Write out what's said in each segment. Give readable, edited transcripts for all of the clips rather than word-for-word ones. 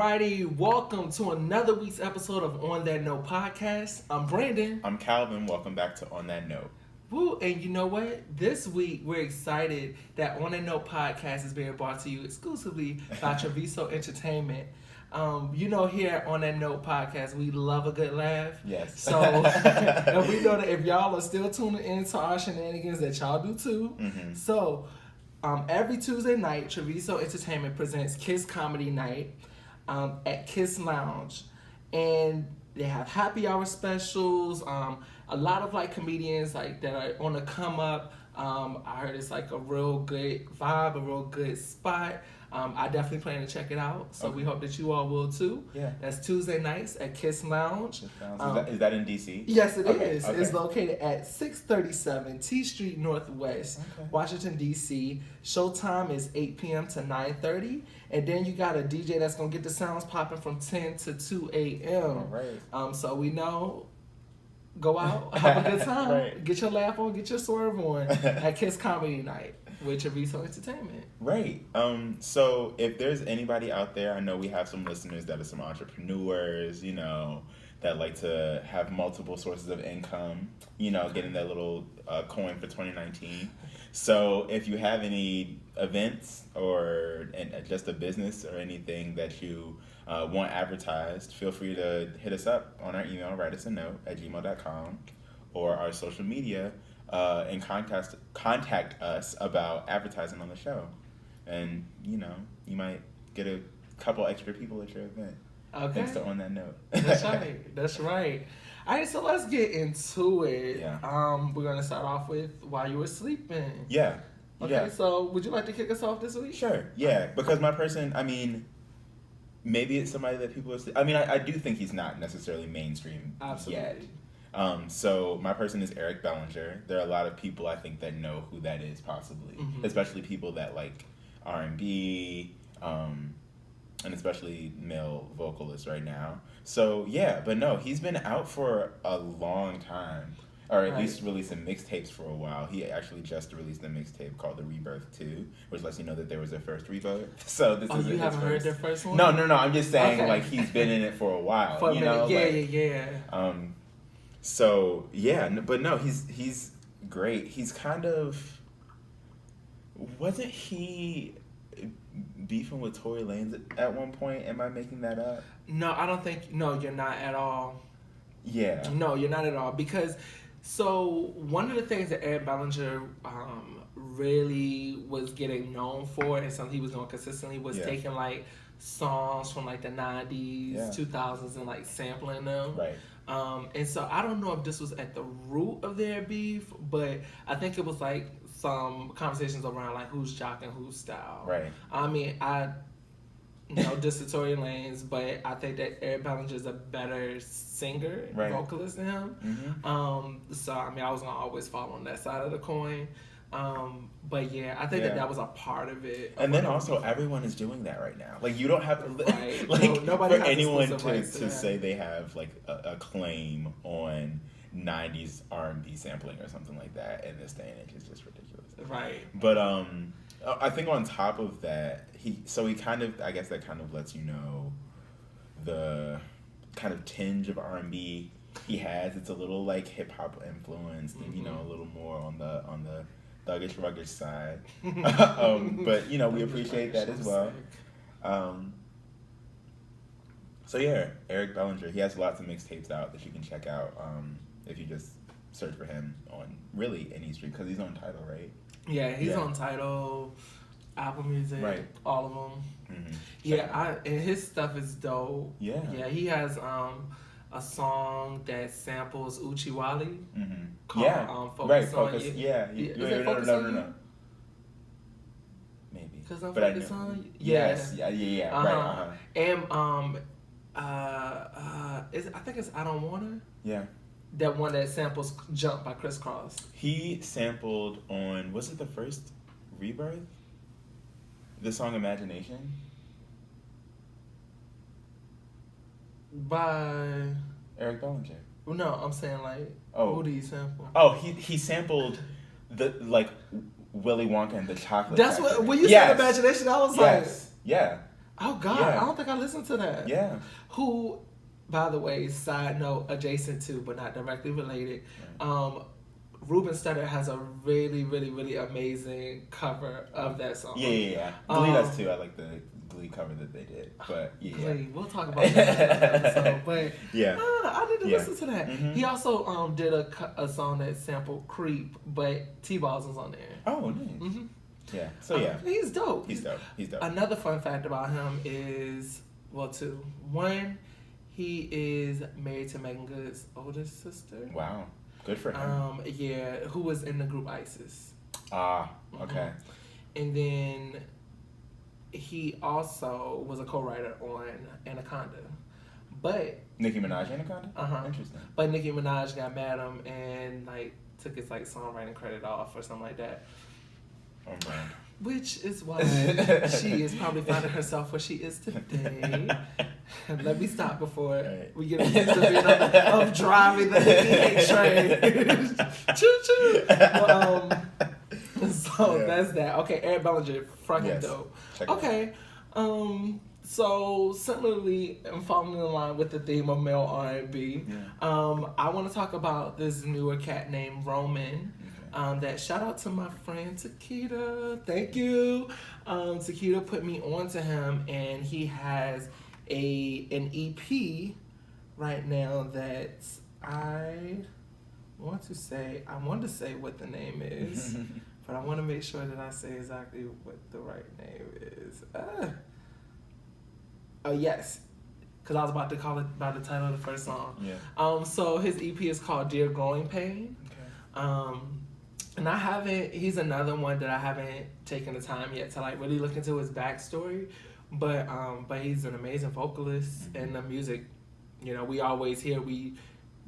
Alrighty, welcome to another week's episode of On That Note Podcast. I'm Brandon. I'm Calvin. Welcome back to On That Note. Woo, and you know what? This week we're excited that On That Note Podcast is being brought to you exclusively by Treviso Entertainment. Here on That Note Podcast, we love a good laugh. Yes. So, and we know that if y'all are still tuning into our shenanigans, that y'all do too. Mm-hmm. So, every Tuesday night, Treviso Entertainment presents Kiss Comedy Night at Kiss Lounge. And they have happy hour specials, a lot of like comedians like that are on the come up. I heard it's like a real good vibe, a real good spot. I definitely plan to check it out, so we hope that you all will too. Yeah. That's Tuesday nights at Kiss Lounge. Is that in DC? Yes, it is. Okay. It's located at 637 T Street Northwest, Washington, D.C. Showtime is 8 p.m. to 9:30. And then you got a DJ that's going to get the sounds popping from 10 to 2 a.m. All right. So we know, go out, have a good time, Right. Get your laugh on, get your swerve on at Kiss Comedy Night with Treviso Entertainment. Right. So if there's anybody out there, I know we have some listeners that are some entrepreneurs, that like to have multiple sources of income, getting that little coin for 2019. So if you have any events or just a business or anything that you want advertised, feel free to hit us up on our email, write us a note at gmail.com or our social media and contact us about advertising on the show. And, you might get a couple extra people at your event. Okay. Thanks to On That Note. That's right. All right, so let's get into it. Yeah. We're going to start off with While You Were Sleeping. Yeah. Okay, yeah. So would you like to kick us off this week? Sure, yeah. Because my person, maybe it's somebody that people I do think he's not necessarily mainstream Absolutely. yet. So my person is Eric Bellinger. There are a lot of people I think that know who that is possibly, especially people that like R&B, and especially male vocalists right now. So yeah, but no, he's been out for a long time, or at least releasing mixtapes for a while. He actually just released a mixtape called The Rebirth 2, which lets you know that there was their first rebirth. So this is you haven't heard their first one? No. I'm just saying like he's been in it for a while. For a minute. Yeah. So yeah, but no, he's great. He's kind of, wasn't he beefing with Tory Lanez at one point? Am I making that up? No, I don't think. No, you're not at all. Yeah. No, you're not at all. Because, so one of the things that Eric Bellinger really was getting known for, and something he was doing consistently, was taking like songs from like the 90s, 2000s, and like sampling them. Right. And so I don't know if this was at the root of their beef, but I think it was like some conversations around like who's jock and who's style. Right. I diss to Tory Lanez, but I think that Eric Bellinger is a better singer and vocalist than him. So I was gonna always fall on that side of the coin. But yeah, I think that was a part of it. And then also everyone is doing that right now. Like you don't have to nobody for has anyone to to say they have like a claim on 90s R&B sampling or something like that in this day and age is just ridiculous. Right. But I think on top of that, he kind of, I guess that kind of lets you know the kind of tinge of R&B he has. It's a little like hip hop influenced and a little more on the thuggish ruggish side. But we appreciate that as well. So yeah, Eric Bellinger, he has lots of mixtapes out that you can check out if you just search for him on really any stream, because he's on Tidal, right? Yeah, he's on Tidal, Apple Music, all of them. And his stuff is dope. Yeah, he has a song that samples Uchi Wally called Focus on You. Yeah. Is it Focus on You? No. Maybe. Because I'm Focus on You? Yes. Yeah. And I think it's I Don't Wanna. Yeah. That one that samples Jump by Criss Cross. He sampled on, was it the first Rebirth? The song Imagination? By Eric Bellinger. No, I'm saying like, who do you sample? Oh, he sampled the like Willy Wonka and the Chocolate That's Factory. what when you said Imagination, I was like, yeah. Oh God, Yeah. I don't think I listened to that. Yeah. Who, by the way, side note, adjacent to but not directly related, Ruben Studdard has a really, really, really amazing cover of that song. Yeah. Glee does too. I like the Glee cover that they did. But yeah. Glee, we'll talk about that in another episode. But yeah. I need to listen to that. Mm-hmm. He also did a song that sampled Creep, but T-Balls was on there. Oh, nice. Mm-hmm. Yeah. So yeah. He's dope. He's dope. Another fun fact about him is, well, two. One, he is married to Megan Good's oldest sister. Wow. Good for him. Yeah, who was in the group ISIS. Ah, okay. And then he also was a co-writer on Anaconda. But Nicki Minaj Anaconda? Interesting. But Nicki Minaj got mad at him and like took his like songwriting credit off or something like that. Oh man. Which is why she is probably finding herself where she is today. Let me stop before we get into the bit of driving the Nicki train. Choo choo. So that's that. Okay, Eric Bellinger, fucking dope. Okay, so similarly, and following in line with the theme of male R&B, I want to talk about this newer cat named Roman. That shout out to my friend Takeda. Thank you. Takeda put me on to him, and he has an EP right now that I want to say what the name is, but I want to make sure that I say exactly what the right name is. Oh yes, because I was about to call it by the title of the first song. Yeah. So his EP is called Dear Growing Pain. Okay. And he's another one that I haven't taken the time yet to like really look into his backstory, but he's an amazing vocalist, and the music, you know, we always hear,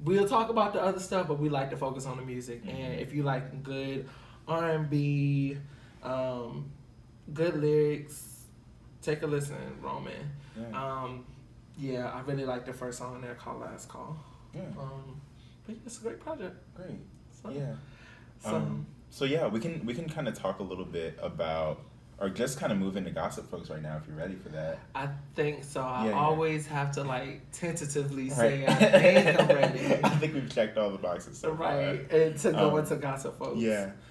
we'll talk about the other stuff, but we like to focus on the music. And if you like good R&B, good lyrics, take a listen, Roman. Yeah, I really like the first song there called Last Call. Yeah. But it's a great project. Great. So, yeah. So yeah, we can kind of talk a little bit about, or just kind of move into gossip folks right now if you're ready for that. I think so. I always have to like tentatively say I think I'm ready. I think we've checked all the boxes so far. Right, and to go into gossip folks.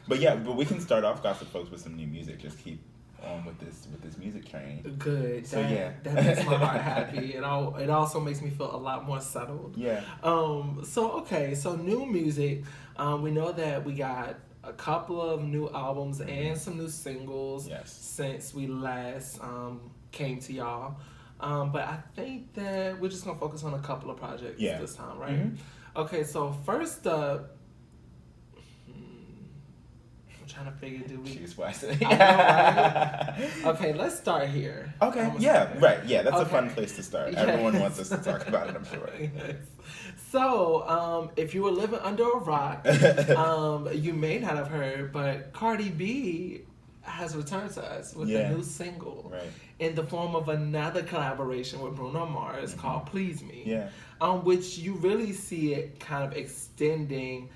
But we can start off gossip folks with some new music. Just keep on with this music train. Good. So that makes my heart happy. It also makes me feel a lot more settled. Yeah. So new music. We know that we got a couple of new albums and some new singles since we last came to y'all. But I think that we're just gonna focus on a couple of projects this time, right? Mm-hmm. Okay, so first up, I'm trying to figure, choose wisely. Okay, let's start here. Okay, that's a fun place to start. Everyone wants us to talk about it, I'm sure. Yes. So, if you were living under a rock, you may not have heard, but Cardi B has returned to us with a new single in the form of another collaboration with Bruno Mars called Please Me, which you really see it kind of extending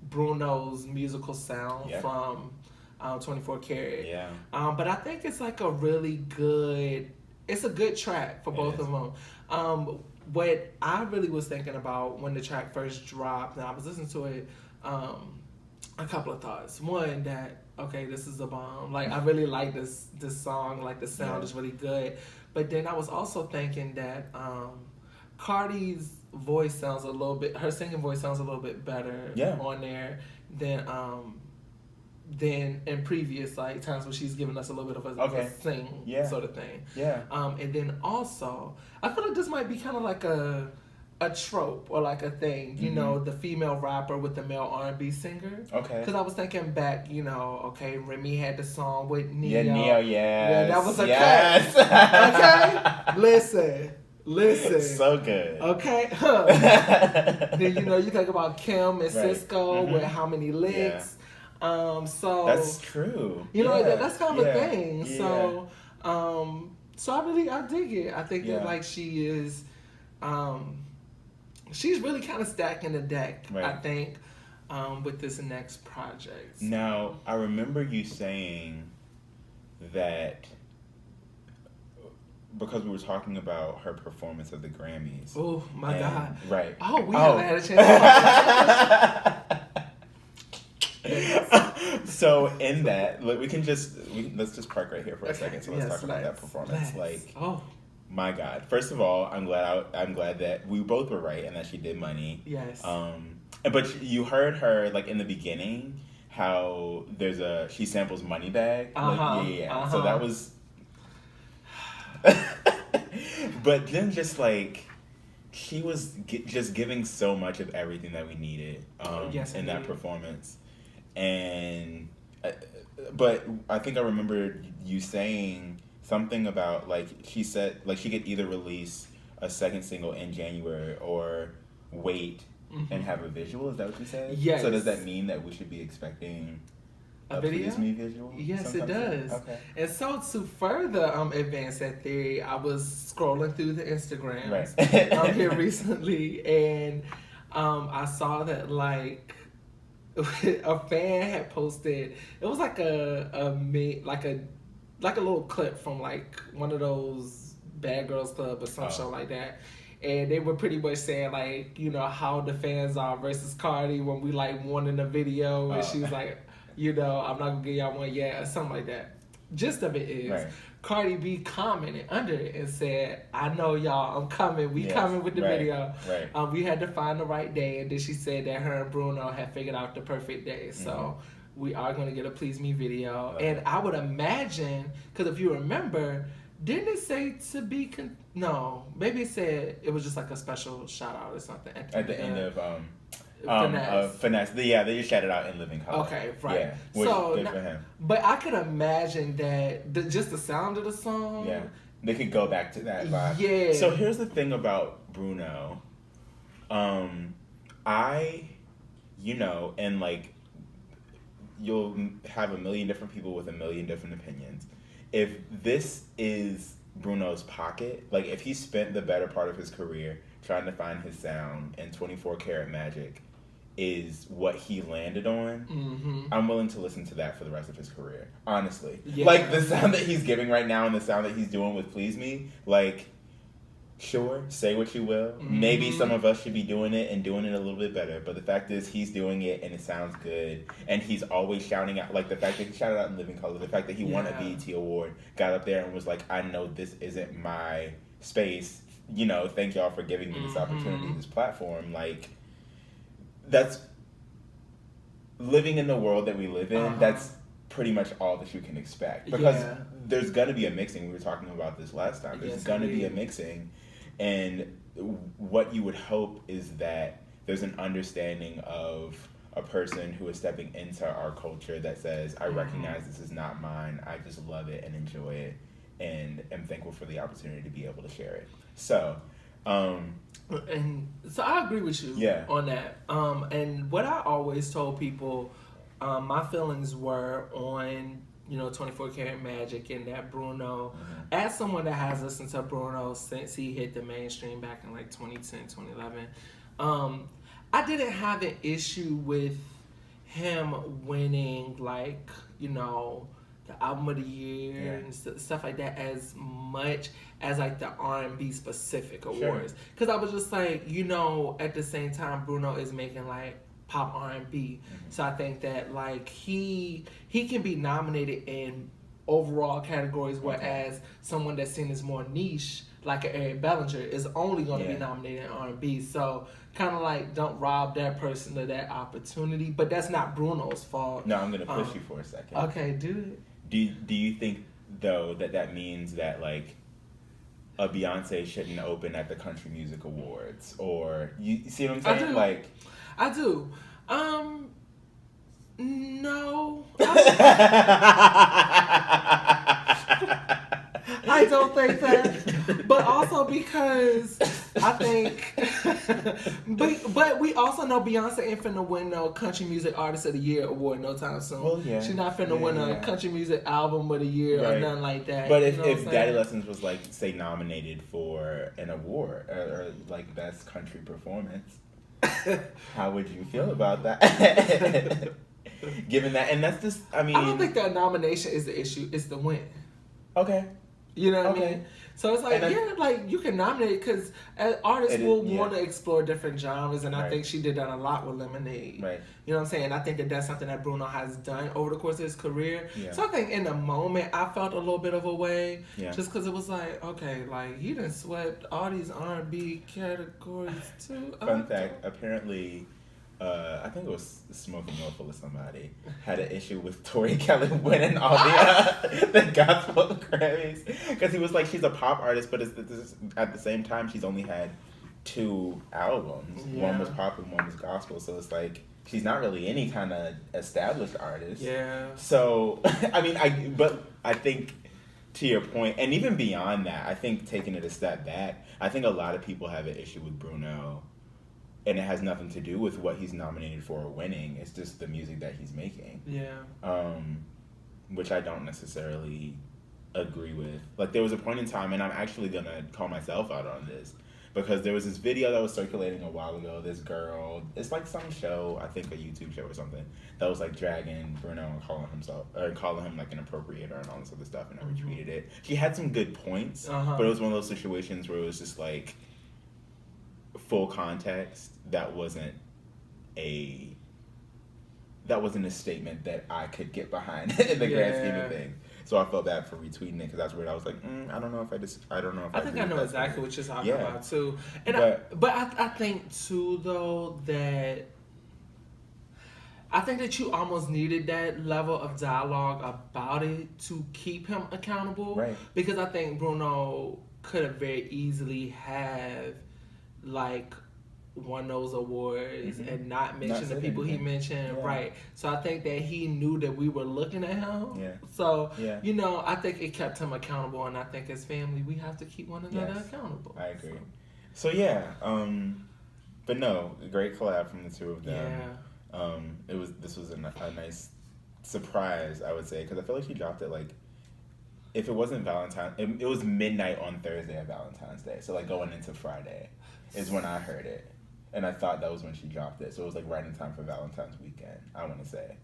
Bruno's musical sound from 24 Karat. Yeah. But I think it's like a really good, it's a good track for both of them. What I really was thinking about when the track first dropped, and I was listening to it, a couple of thoughts. One, that, okay, this is a bomb. Like, I really like this song. Like, the sound is really good. But then I was also thinking that Cardi's voice sounds a little bit, her singing voice sounds a little bit better on there than in previous like times when she's given us a little bit of a sing sort of thing. Yeah. And then also, I feel like this might be kind of like a trope or like a thing, you know, the female rapper with the male R&B singer. Okay. Because I was thinking back, you know, okay, Remy had the song with Neo. Yeah, Neo, yeah, that was a cut. Okay, listen. So good. Okay. Then, you know, you think about Kim and Cisco with How Many Licks. So that's true. You know, that's kind of a thing. Yeah. So I dig it. I think that like she is, she's really kind of stacking the deck. Right. I think, with this next project. Now I remember you saying that because we were talking about her performance of the Grammys. Oh my God! Right. Oh, we haven't had a chance to talk So in that, like, let's just park right here for a second. So let's talk about that performance. My God! First of all, I'm glad that we both were right and that she did Money. Yes. But you heard her like in the beginning how she samples Moneybag. So that was. But then just like she was just giving so much of everything that we needed in that performance. And but I think I remember you saying something about like she said like she could either release a second single in January or wait and have a visual. Is that what you said? Yes. So does that mean that we should be expecting a video? Please Me visual? Yes, it does. Okay. And so to further advance that theory, I was scrolling through the Instagrams here recently, and I saw that like a fan had posted. It was like a little clip from like one of those Bad Girls Club or some show like that. And they were pretty much saying like, you know, how the fans are versus Cardi when we like wanting a video, and she was like, you know, I'm not gonna give y'all one yet or something like that. Gist of it is Cardi B commented under it and said, I know y'all, I'm coming. We coming with the video. Right. We had to find the right day, and then she said that her and Bruno had figured out the perfect day. So we are going to get a Please Me video. And I would imagine, because if you remember, didn't it say to be... No, maybe it said it was just like a special shout out or something. At the end of... Finesse. They just shouted out in living color. Okay, right. Yeah, good for him. But I could imagine that just the sound of the song. Yeah, they could go back to that vibe. Yeah. So here's the thing about Bruno. And like, you'll have a million different people with a million different opinions. If this is Bruno's pocket, like if he spent the better part of his career trying to find his sound and 24 Karat Magic is what he landed on, I'm willing to listen to that for the rest of his career. Honestly. Yeah. Like, the sound that he's giving right now and the sound that he's doing with Please Me, like, sure, say what you will. Maybe some of us should be doing it and doing it a little bit better, but the fact is he's doing it and it sounds good, and he's always shouting out, like the fact that he shouted out in Living Color, the fact that he won a BET award, got up there and was like, I know this isn't my space, you know, thank y'all for giving me this opportunity, this platform. Like, that's living in the world that we live in. That's pretty much all that you can expect, because there's gonna be a mixing. We were talking about this last time. There's gonna be a mixing, and what you would hope is that there's an understanding of a person who is stepping into our culture that says, I recognize this is not mine, I just love it and enjoy it and am thankful for the opportunity to be able to share it. So and so I agree with you on that. And what I always told people, my feelings were on, you know, 24 Karat Magic and that Bruno, as someone that has listened to Bruno since he hit the mainstream back in like 2010, 2011, I didn't have an issue with him winning, like, you know, the album of the year and stuff like that as much as like the R&B specific awards. Because I was just like, you know, at the same time, Bruno is making like pop R&B. So I think that like he can be nominated in overall categories, whereas someone that's seen as more niche, like an Eric Bellinger, is only going to be nominated in R&B. So kind of like, don't rob that person of that opportunity. But that's not Bruno's fault. No, I'm going to push you for a second. Okay, do it. Do you think, though, that means that, like, a Beyonce shouldn't open at the Country Music Awards? Or, you see what I'm saying? I do. No. I don't think that. But also because I think... but we also know Beyonce ain't finna win no Country Music Artist of the Year award no time soon. Well, she's not finna win a Country Music Album of the Year or nothing like that. But if Daddy Lessons was, like, say, nominated for an award or like, Best Country Performance, how would you feel about that? Given that, and that's just, I mean... I don't think the nomination is the issue, it's the win. Okay. You know what I mean? So it's like, like you can nominate because artists will want to explore different genres, and I think she did that a lot with Lemonade. Right. You know what I'm saying? I think that that's something that Bruno has done over the course of his career. Yeah. So I think in the moment I felt a little bit of a way, yeah. just because it was like, okay, like he done swept all these R&B categories too. Fun fact: apparently, I think it was Smoking Willful or somebody had an issue with Tori Kelly winning all the gospel Grammys because he was like, she's a pop artist, but at the same time she's only had 2 albums. Yeah. One was pop and one was gospel, so it's like she's not really any kind of established artist. Yeah. So I think to your point, and even beyond that, I think taking it a step back, I think a lot of people have an issue with Bruno. And it has nothing to do with what he's nominated for or winning. It's just the music that he's making. Yeah. Which I don't necessarily agree with. Like, there was a point in time, and I'm actually going to call myself out on this, because there was this video that was circulating a while ago. This girl, it's like some show, I think a YouTube show or something, that was like dragging Bruno and calling him like an appropriator and all this other stuff, and I retweeted it. She had some good points, but it was one of those situations where it was just like, full context, that wasn't a statement that I could get behind in the grand scheme of things. So I felt bad for retweeting it because that's where I was like, I don't know if I think I know exactly what you're talking about too. And but I think too though that I think that you almost needed that level of dialogue about it to keep him accountable. Right. Because I think Bruno could have very easily have like won those awards and not mention the people he mentioned, right? So I think that he knew that we were looking at him. Yeah. So you know, I think it kept him accountable, and I think as family we have to keep one another accountable. I agree. So yeah, but no, great collab from the two of them. Yeah. This was a nice surprise, I would say, because I feel like she dropped it like, if it wasn't Valentine's, it was midnight on Thursday of Valentine's Day. So like going into Friday is when I heard it. And I thought that was when she dropped it. So it was like right in time for Valentine's weekend, I want to say.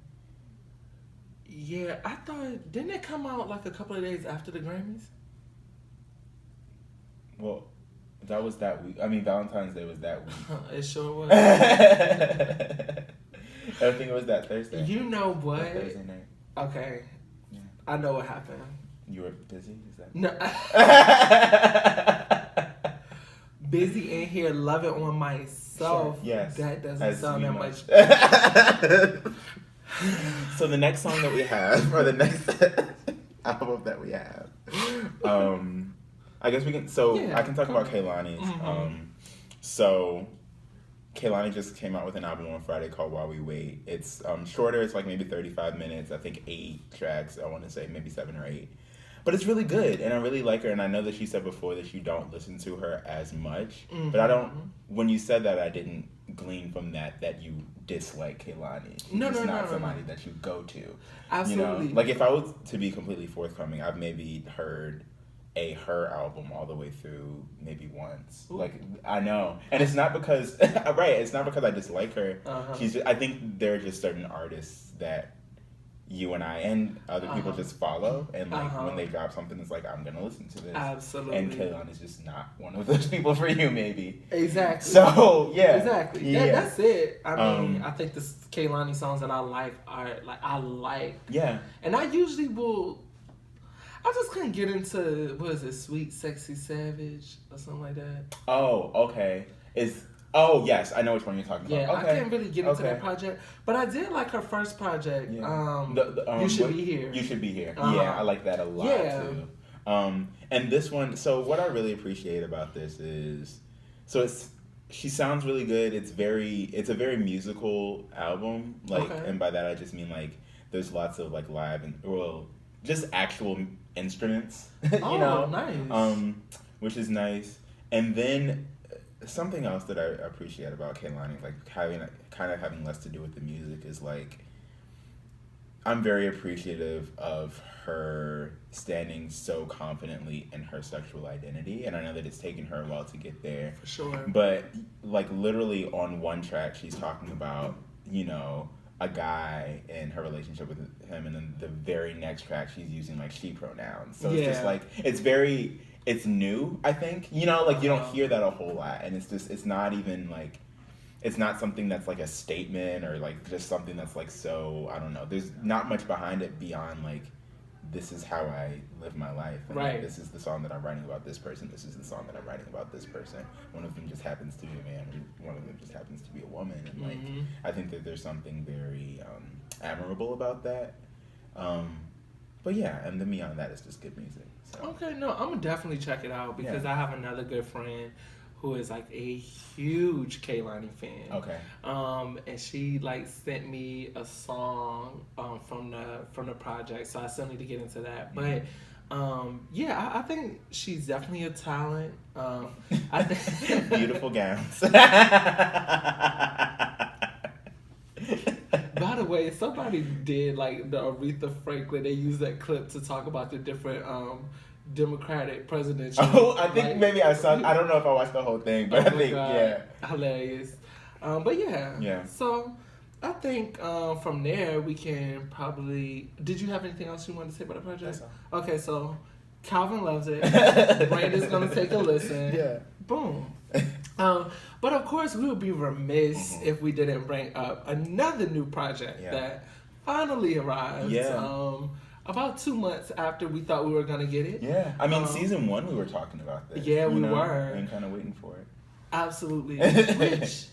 Yeah, I thought, didn't it come out like a couple of days after the Grammys? Well, that was that week. I mean, Valentine's Day was that week. It sure was. I think it was that Thursday. You know what? That Thursday night. Okay. Yeah. I know what happened. You were busy? Is that? No. Busy in here, love it on myself. Sure. Yes. That doesn't sound that much. So the next song that we have, or the next album that we have, I guess we can. So I can talk about Kehlani's. So Kehlani just came out with an album on Friday called While We Wait. It's shorter. It's like maybe 35 minutes. I think 8 tracks. I want to say maybe 7 or 8. But it's really good, and I really like her, and I know that she said before that you don't listen to her as much, but I don't, when you said that, I didn't glean from that you dislike Kehlani. She's not somebody that you go to. Absolutely. You know? Like, if I was to be completely forthcoming, I've maybe heard her album all the way through maybe once. Ooh. Like, I know. And it's not because, it's not because I dislike her. I think there are just certain artists that you and I and other people just follow, and like when they drop something, it's like, I'm gonna listen to this. Absolutely. And Kehlani is just not one of those people for you, maybe. Exactly. So yeah. Exactly. Yeah. That's it. I mean, I think the Kehlani songs that I like are like I like. Yeah. And I usually will. I just couldn't get into Sweet Sexy Savage or something like that. Oh, okay. Oh, yes, I know which one you're talking about. Yeah, okay. I can't really get into that project, but I did like her first project. Yeah. You Should Be Here. You Should Be Here. Yeah, I like that a lot too. And this one, so what I really appreciate about this is, she sounds really good. It's a very musical album, and by that I just mean like there's lots of like live and just actual instruments, you know, nice. Which is nice, and then. Something else that I appreciate about Kehlani, like having less to do with the music, is like I'm very appreciative of her standing so confidently in her sexual identity, and I know that it's taken her a while to get there. For sure. But like literally on one track, she's talking about, a guy in her relationship with him, and then the very next track she's using like she pronouns. So it's just like it's new, I think. You know, like you don't hear that a whole lot, and it's not even like it's not something that's like a statement or like just something that's like so I don't know. There's not much behind it beyond like this is how I live my life. And right. Like, this is the song that I'm writing about this person. This is the song that I'm writing about this person. One of them just happens to be a man. One of them just happens to be a woman. And like, I think that there's something very admirable about that. But yeah, and then beyond that, it's just good music. So. Okay, no, I'm gonna definitely check it out because I have another good friend who is like a huge Kehlani fan. Okay. And she like sent me a song from the project, so I still need to get into that. But yeah, I think she's definitely a talent. I think beautiful gowns. By the way, somebody did like the Aretha Franklin. They used that clip to talk about the different Democratic presidential. Oh, I think maybe I saw. I don't know if I watched the whole thing, but I think hilarious. But yeah. So I think from there we can probably. Did you have anything else you wanted to say about the project? Okay, so Calvin loves it. Brandon's gonna take a listen. Yeah. Boom. But of course, we would be remiss if we didn't bring up another new project that finally arrived. Yeah. About 2 months after we thought we were gonna get it. Yeah. I mean, season 1 we were talking about this. Yeah, we were. And kind of waiting for it. Absolutely. Which,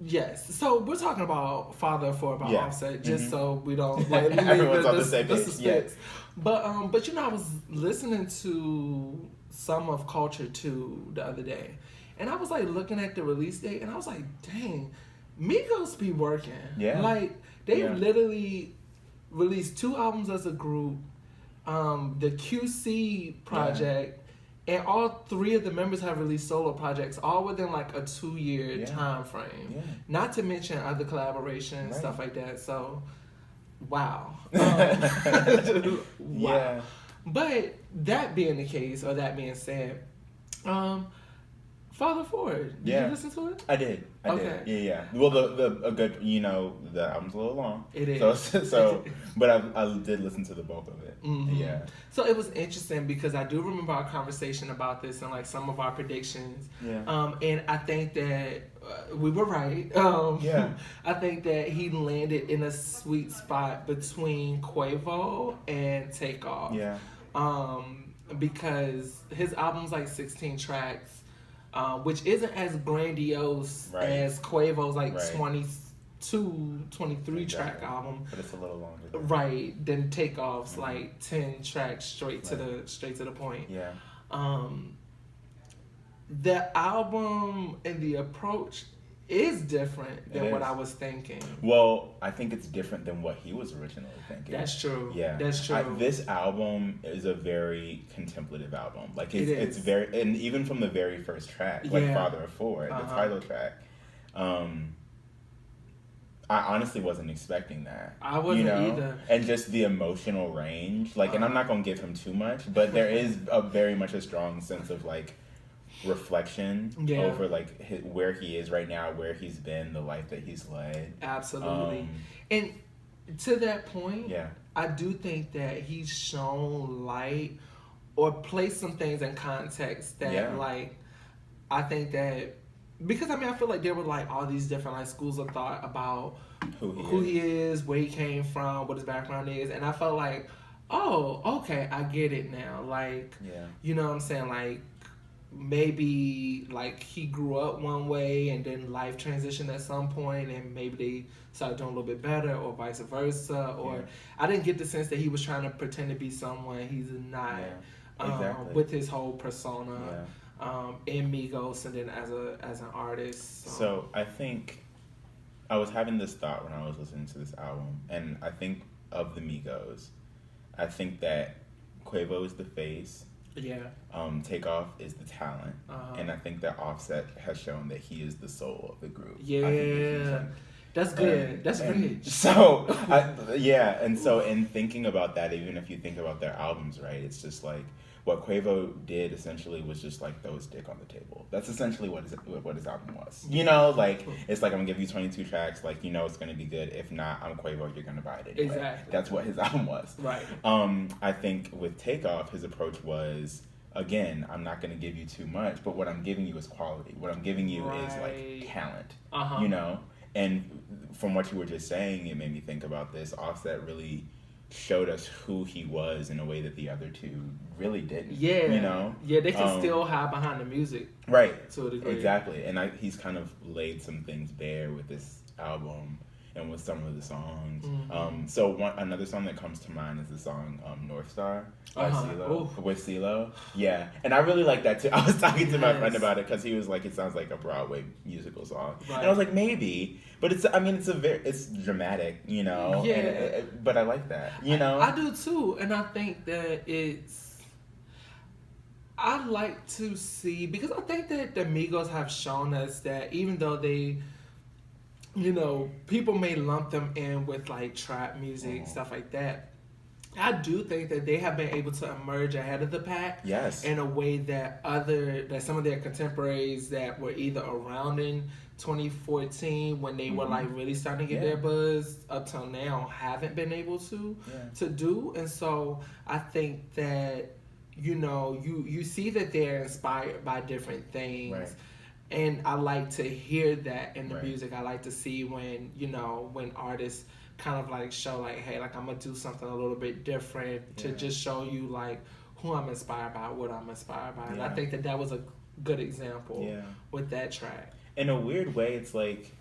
yes. So we're talking about Father of 4 by Offset, just so we don't like everyone's on the same page. Suspense. But you know, I was listening to some of Culture 2 the other day, and I was like looking at the release date, and I was like, dang, Migos be working. Yeah. Like they literally released 2 albums as a group, the QC project, and all 3 of the members have released solo projects, all within like a 2-year time frame. Yeah. Not to mention other collaborations, stuff like that. So, wow. Wow. Yeah. But that being the case, or that being said, Father Ford, did you listen to it? I did. Yeah. Well, a good, the album's a little long. It is. So but I did listen to the bulk of it. Mm-hmm. Yeah. So it was interesting because I do remember our conversation about this and like some of our predictions. Yeah. And I think that we were right. I think that he landed in a sweet spot between Quavo and Takeoff. Yeah. Because his album's like 16 tracks. Which isn't as grandiose as Quavo's like 22, 23 track album. But it's a little longer. Right. Then Takeoff's like 10 tracks straight to the point. Yeah. The album and the approach is different than what I was thinking. Well, I think it's different than what he was originally thinking. That's true. Yeah, that's true. This album is a very contemplative album. Like it's very, and even from the very first track, like Father of 4, the title track. I honestly wasn't expecting that. I wasn't either. And just the emotional range, like, and I'm not gonna give him too much, but there is very much a strong sense of like reflection over like where he is right now, where he's been, the life that he's led. Absolutely. And to that point, I do think that he's shown light or placed some things in context that like I think that because I feel like there were like all these different like schools of thought about who he is, where he came from, what his background is, and I felt like, oh, okay, I get it now. Like, you know what I'm saying? Like, maybe like he grew up one way and then life transitioned at some point and maybe they started doing a little bit better or vice versa, or I didn't get the sense that he was trying to pretend to be someone he's not with his whole persona in Migos and then as an artist. So I think I was having this thought when I was listening to this album, and I think of the Migos, I think that Quavo is the face. Yeah. Takeoff is the talent, and I think that Offset has shown that he is the soul of the group. Yeah, that's good. That's rich. So, and so in thinking about that, even if you think about their albums, right, it's just like what Quavo did essentially was just like throw his dick on the table. That's essentially what his album was. You know, like it's like I'm gonna give you 22 tracks, like you know it's gonna be good. If not, I'm Quavo, you're gonna buy it anyway. Exactly. That's what his album was. Right. I think with Takeoff, his approach was, again, I'm not gonna give you too much, but what I'm giving you is quality. What I'm giving you is like talent. You know? And from what you were just saying, it made me think about this. Offset really showed us who he was in a way that the other two really didn't. Yeah. You know? Yeah, they can still hide behind the music. Right. To a degree. Exactly. And he's kind of laid some things bare with this album and with some of the songs. So another song that comes to mind is the song North Star by CeeLo. With CeeLo. Yeah. And I really like that too. I was talking to my friend about it because he was like, it sounds like a Broadway musical song. Right. And I was like, maybe. But it's dramatic, you know? Yeah. But I like that, you know? I do too. And I think that I like to see, because I think that the Migos have shown us that even though they, you know, people may lump them in with like trap music, stuff like that, I do think that they have been able to emerge ahead of the pack. Yes. In a way that some of their contemporaries that were either around in 2014 when they were like really starting to get their buzz up till now haven't been able to do. And so I think that, you know, you see that they're inspired by different things. Right. And I like to hear that in the music. I like to see when, you know, when artists kind of like show like, hey, like I'm gonna do something a little bit different to just show you like who I'm inspired by, what I'm inspired by. And I think that was a good example with that track. In a weird way, it's like,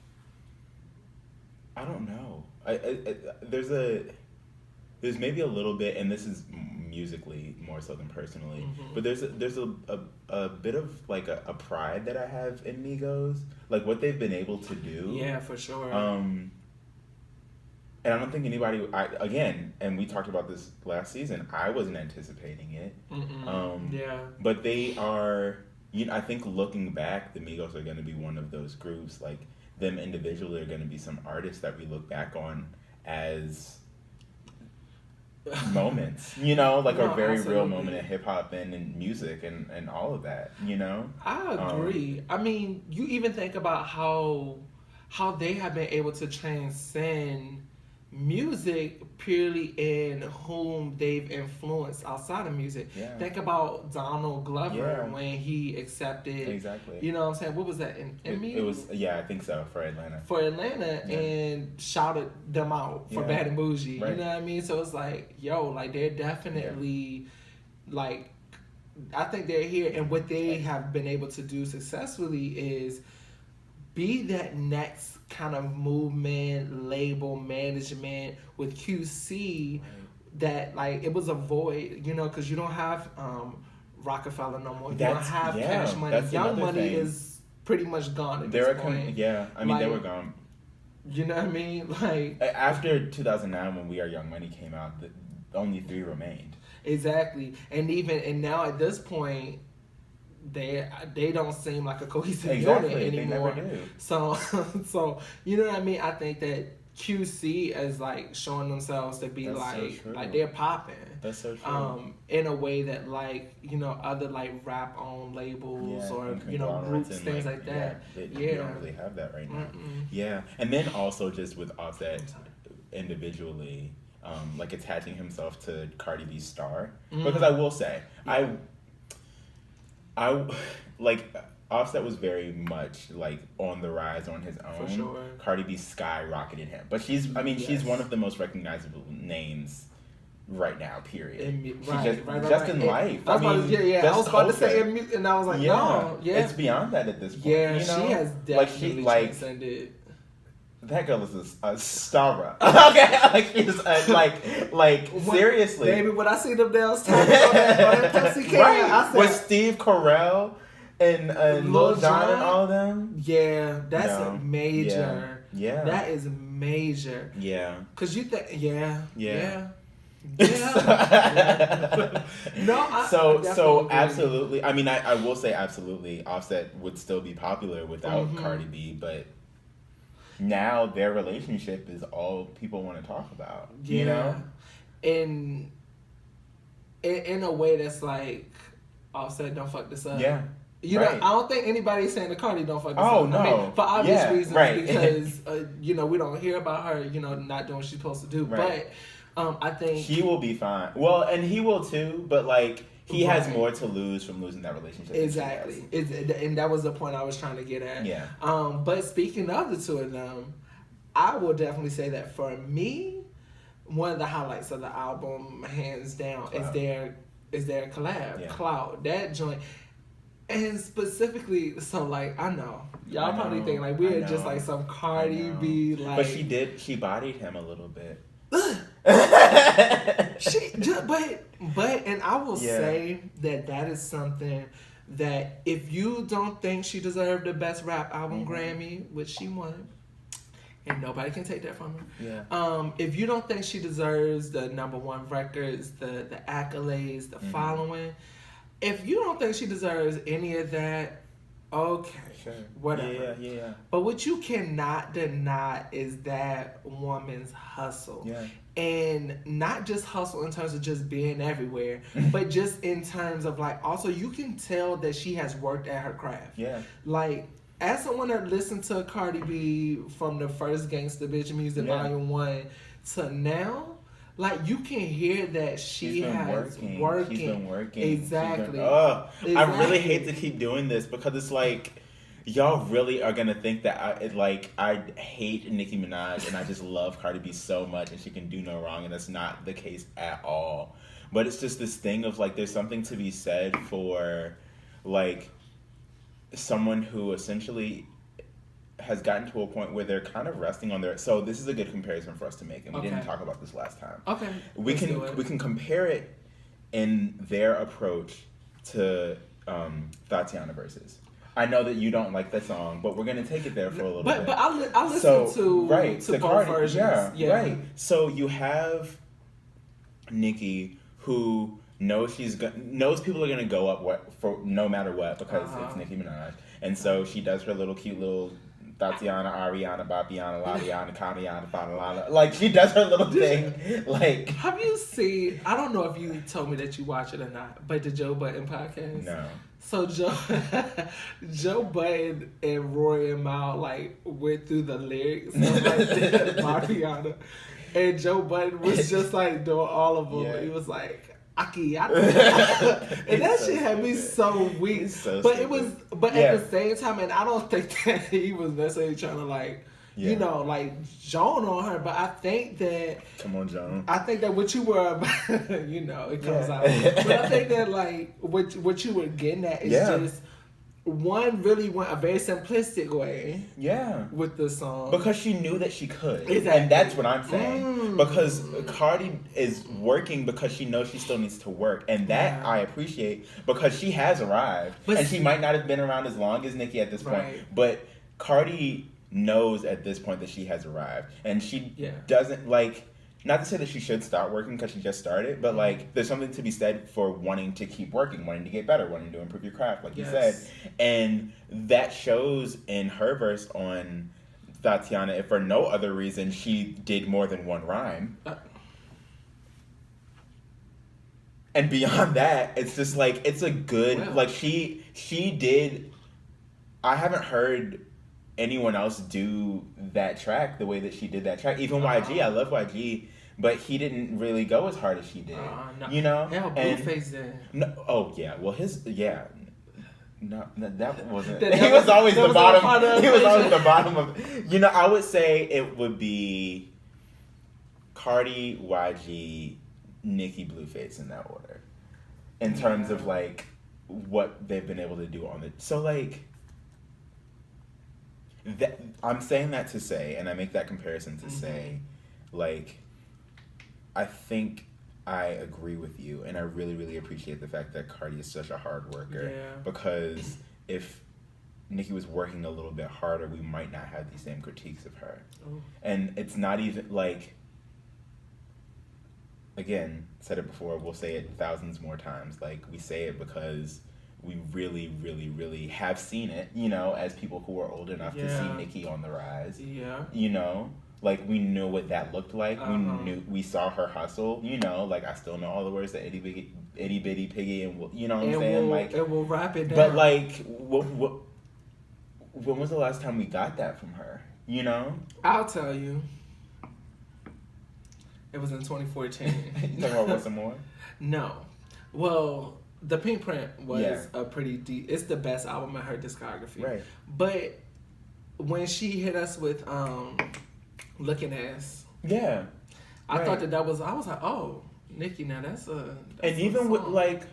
I don't know. There's maybe a little bit, and this is musically more so than personally, but there's a bit of like a pride that I have in Migos, like what they've been able to do. Yeah, for sure. And I don't think anybody, and we talked about this last season, I wasn't anticipating it. But they are, you know, I think looking back, the Migos are going to be one of those groups, like them individually are going to be some artists that we look back on as moments, you know, like a very real moment in hip hop and in music and all of that, you know? I agree. I mean, you even think about how they have been able to transcend music purely in whom they've influenced outside of music. Yeah. Think about Donald Glover when he accepted, you know what I'm saying? What was that? It was, I think so, for Atlanta. And shouted them out for Bad and Bougie. Right. You know what I mean? So it's like, yo, like they're definitely like, I think they're here, and what they have been able to do successfully is be that next kind of movement, label, management with QC that like it was a void, you know, because you don't have Rockefeller no more. You don't have Cash Money. Young Money is pretty much gone at this point. I mean, they were gone. You know what I mean? Like after 2009, when We Are Young Money came out, only 3 remained. Exactly, and now at this point, they don't seem like a cohesive unit anymore. They never do. So you know what I mean? I think that QC is like showing themselves to be like they're popping. That's so true. In a way that like, you know, other like rap owned labels or, you know, groups, things like that. You don't really have that right now. Yeah. And then also just with Offset individually, like attaching himself to Cardi B's star. Because I will say, I like Offset was very much like on the rise on his own. For sure. Cardi B skyrocketed him, but she's she's one of the most recognizable names right now. Period. Just in life. I was about to say, and I was like, no, it's beyond that at this point. Yeah, you know? she has definitely transcended. That girl is a star. Okay, like she's seriously. Baby, when I see them downstairs on that Pepsi can, I said, with Steve Carell and Lil Jon and all of them. Yeah, that's major. Yeah, that is major. Yeah, cause you think, yeah. No, so absolutely. I mean, I will say absolutely. Offset would still be popular without Cardi B, but now their relationship is all people want to talk about. You know, and in a way that's like, Offset, don't fuck this up. Yeah. You know, I don't think anybody's saying the Cardi don't fuck this up. Oh, no. I mean, for obvious reasons, right. because, you know, we don't hear about her, you know, not doing what she's supposed to do. Right. But I think... She will be fine. Well, and he will too, but, like, he has more to lose from losing that relationship. Exactly. And that was the point I was trying to get at. Yeah. But speaking of the two of them, I will definitely say that for me, one of the highlights of the album, hands down, is their collab, Cloud. That joint... And specifically, so like I know y'all probably think like we're just like some Cardi B like. But she bodied him a little bit. And I will say that is something that if you don't think she deserved the best rap album Grammy, which she won, and nobody can take that from her. Yeah. If you don't think she deserves the #1 records, the accolades, the following. If you don't think she deserves any of that, okay, whatever. Yeah. But what you cannot deny is that woman's hustle. Yeah. And not just hustle in terms of just being everywhere, but just in terms of like, also you can tell that she has worked at her craft. Yeah. Like, as someone that listened to Cardi B from the first Gangsta Bitch Music Volume 1 to now, like, you can hear that she's been working. She's been working. Exactly. I really hate to keep doing this because it's like, y'all really are going to think that I hate Nicki Minaj and I just love Cardi B so much and she can do no wrong, and that's not the case at all. But it's just this thing of, like, there's something to be said for, like, someone who essentially has gotten to a point where they're kind of resting on their... So this is a good comparison for us to make, and we didn't talk about this last time. Okay. We can compare it in their approach to Tatiana Versus. I know that you don't like that song, but we're going to take it there for a little bit. But I listened to both Cardi, versions. Yeah, right. So you have Nicki, who knows people are going to go up for no matter what because it's Nicki Minaj. And so she does her cute little Tatiana, Ariana, Babiana, Laviana, Kamiana, Fanalana. Like, she does her little thing. Like, have you seen, I don't know if you told me that you watch it or not, but the Joe Budden podcast? No. So Joe Budden and Roy and Mal like went through the lyrics of like Mariana, and Joe Budden was just like doing all of them. Yeah. He was like Aki, and that shit had me so weak. But it was, at the same time, and I don't think that he was necessarily trying to like. You know, like, Joan on her, but I think that... Come on, Joan. I think that what you were... you know, it comes out. But I think that, like, what you were getting at is just... One really went a very simplistic way. Yeah. With the song. Because she knew that she could. Exactly. And that's what I'm saying. Because Cardi is working because she knows she still needs to work. And that I appreciate because she has arrived. And she might not have been around as long as Nicki at this point. But Cardi... knows at this point that she has arrived, and she doesn't like, not to say that she should stop working because she just started, but like there's something to be said for wanting to keep working, wanting to get better, wanting to improve your craft, like you said, and that shows in her verse on Tatiana. If for no other reason, she did more than one rhyme, and beyond that, it's just like it's a good like she did. I haven't heard anyone else do that track the way that she did that track. Even YG, I love YG, but he didn't really go as hard as she did. No. You know? Hell, Blueface did. No, well, no, that wasn't. He was always the bottom. He was always the bottom of. You know, I would say it would be Cardi, YG, Nicki, Blueface in that order, in terms of like what they've been able to do on it. So like. I'm saying that to say, and I make that comparison to say, like, I think I agree with you, and I really, really appreciate the fact that Cardi is such a hard worker. Yeah. Because if Nicki was working a little bit harder, we might not have these same critiques of her. Oh. And it's not even, like, again, said it before, we'll say it thousands more times. Like, we say it because... we really, really, really have seen it, you know, as people who are old enough to see Nicki on the rise. Yeah. You know? Like, we knew what that looked like. We saw her hustle, you know, like, I still know all the words to itty bitty piggy, and you know what I'm saying? Like, it will wrap it down. But, like, when was the last time we got that from her, you know? I'll tell you. It was in 2014. You talking about What's Some More? No. Well, The Pink Print was a pretty deep... It's the best album in her discography. Right. But when she hit us with... Looking Ass. Yeah. I thought that was... I was like, oh, Nicki, now that's and even song. with, like...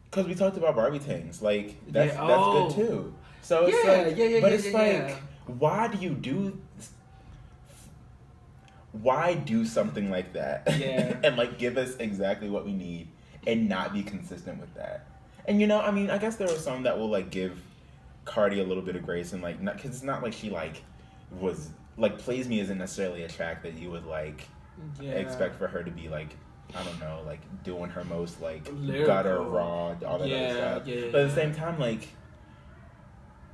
Because we talked about Barbie things. Like, that's good, too. So it's But it's like, why do you do... Why do something like that? Yeah. And, like, give us exactly what we need and not be consistent with that? And, you know, I mean, I guess there are some that will, like, give Cardi a little bit of grace and, like... Because it's not like she, like, was... Like, Plays Me isn't necessarily a track that you would, like, expect for her to be, like, I don't know, like, doing her most, like, lyrical, gutter, raw, all that other stuff. Yeah, but at the same time, like,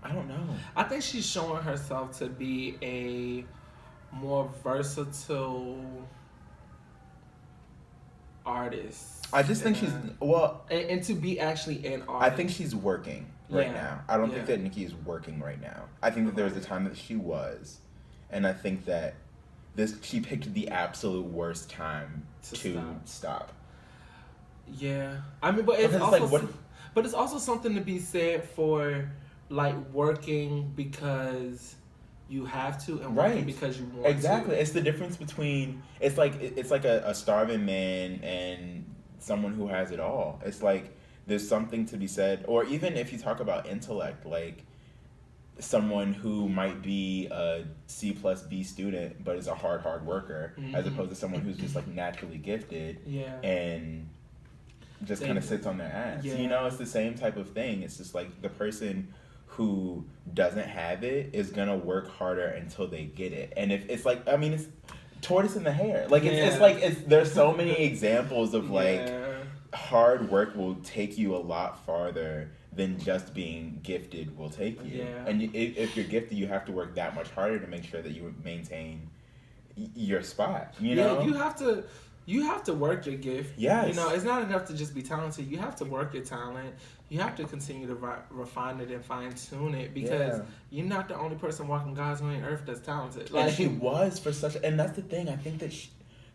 I don't know. I think she's showing herself to be a more versatile artist. I just think she's, well... And to be actually an artist. I think she's working right now. I don't think that Nicki is working right now. I think that there was a time that she was. And I think that she picked the absolute worst time to stop. Yeah. I mean, but it's but it's also something to be said for, like, working because you have to and working because you want to. Exactly. It's the difference between... It's like a starving man and someone who has it all. It's like there's something to be said. Or even if you talk about intellect, like... someone who might be a C plus B student but is a hard worker, as opposed to someone who's just, like, naturally gifted and just kind of sits on their ass. You know, it's the same type of thing. It's just like the person who doesn't have it is gonna work harder until they get it. And if it's like, I mean, it's tortoise in the hare. Like, there's so many examples of, like, hard work will take you a lot farther than just being gifted will take you. Yeah. And if you're gifted, you have to work that much harder to make sure that you maintain your spot. You know, you have to work your gift. Yes. You know, it's not enough to just be talented. You have to work your talent. You have to continue to refine it and fine tune it, because you're not the only person walking God's way on earth that's talented. Like, and she was for such, and that's the thing. I think that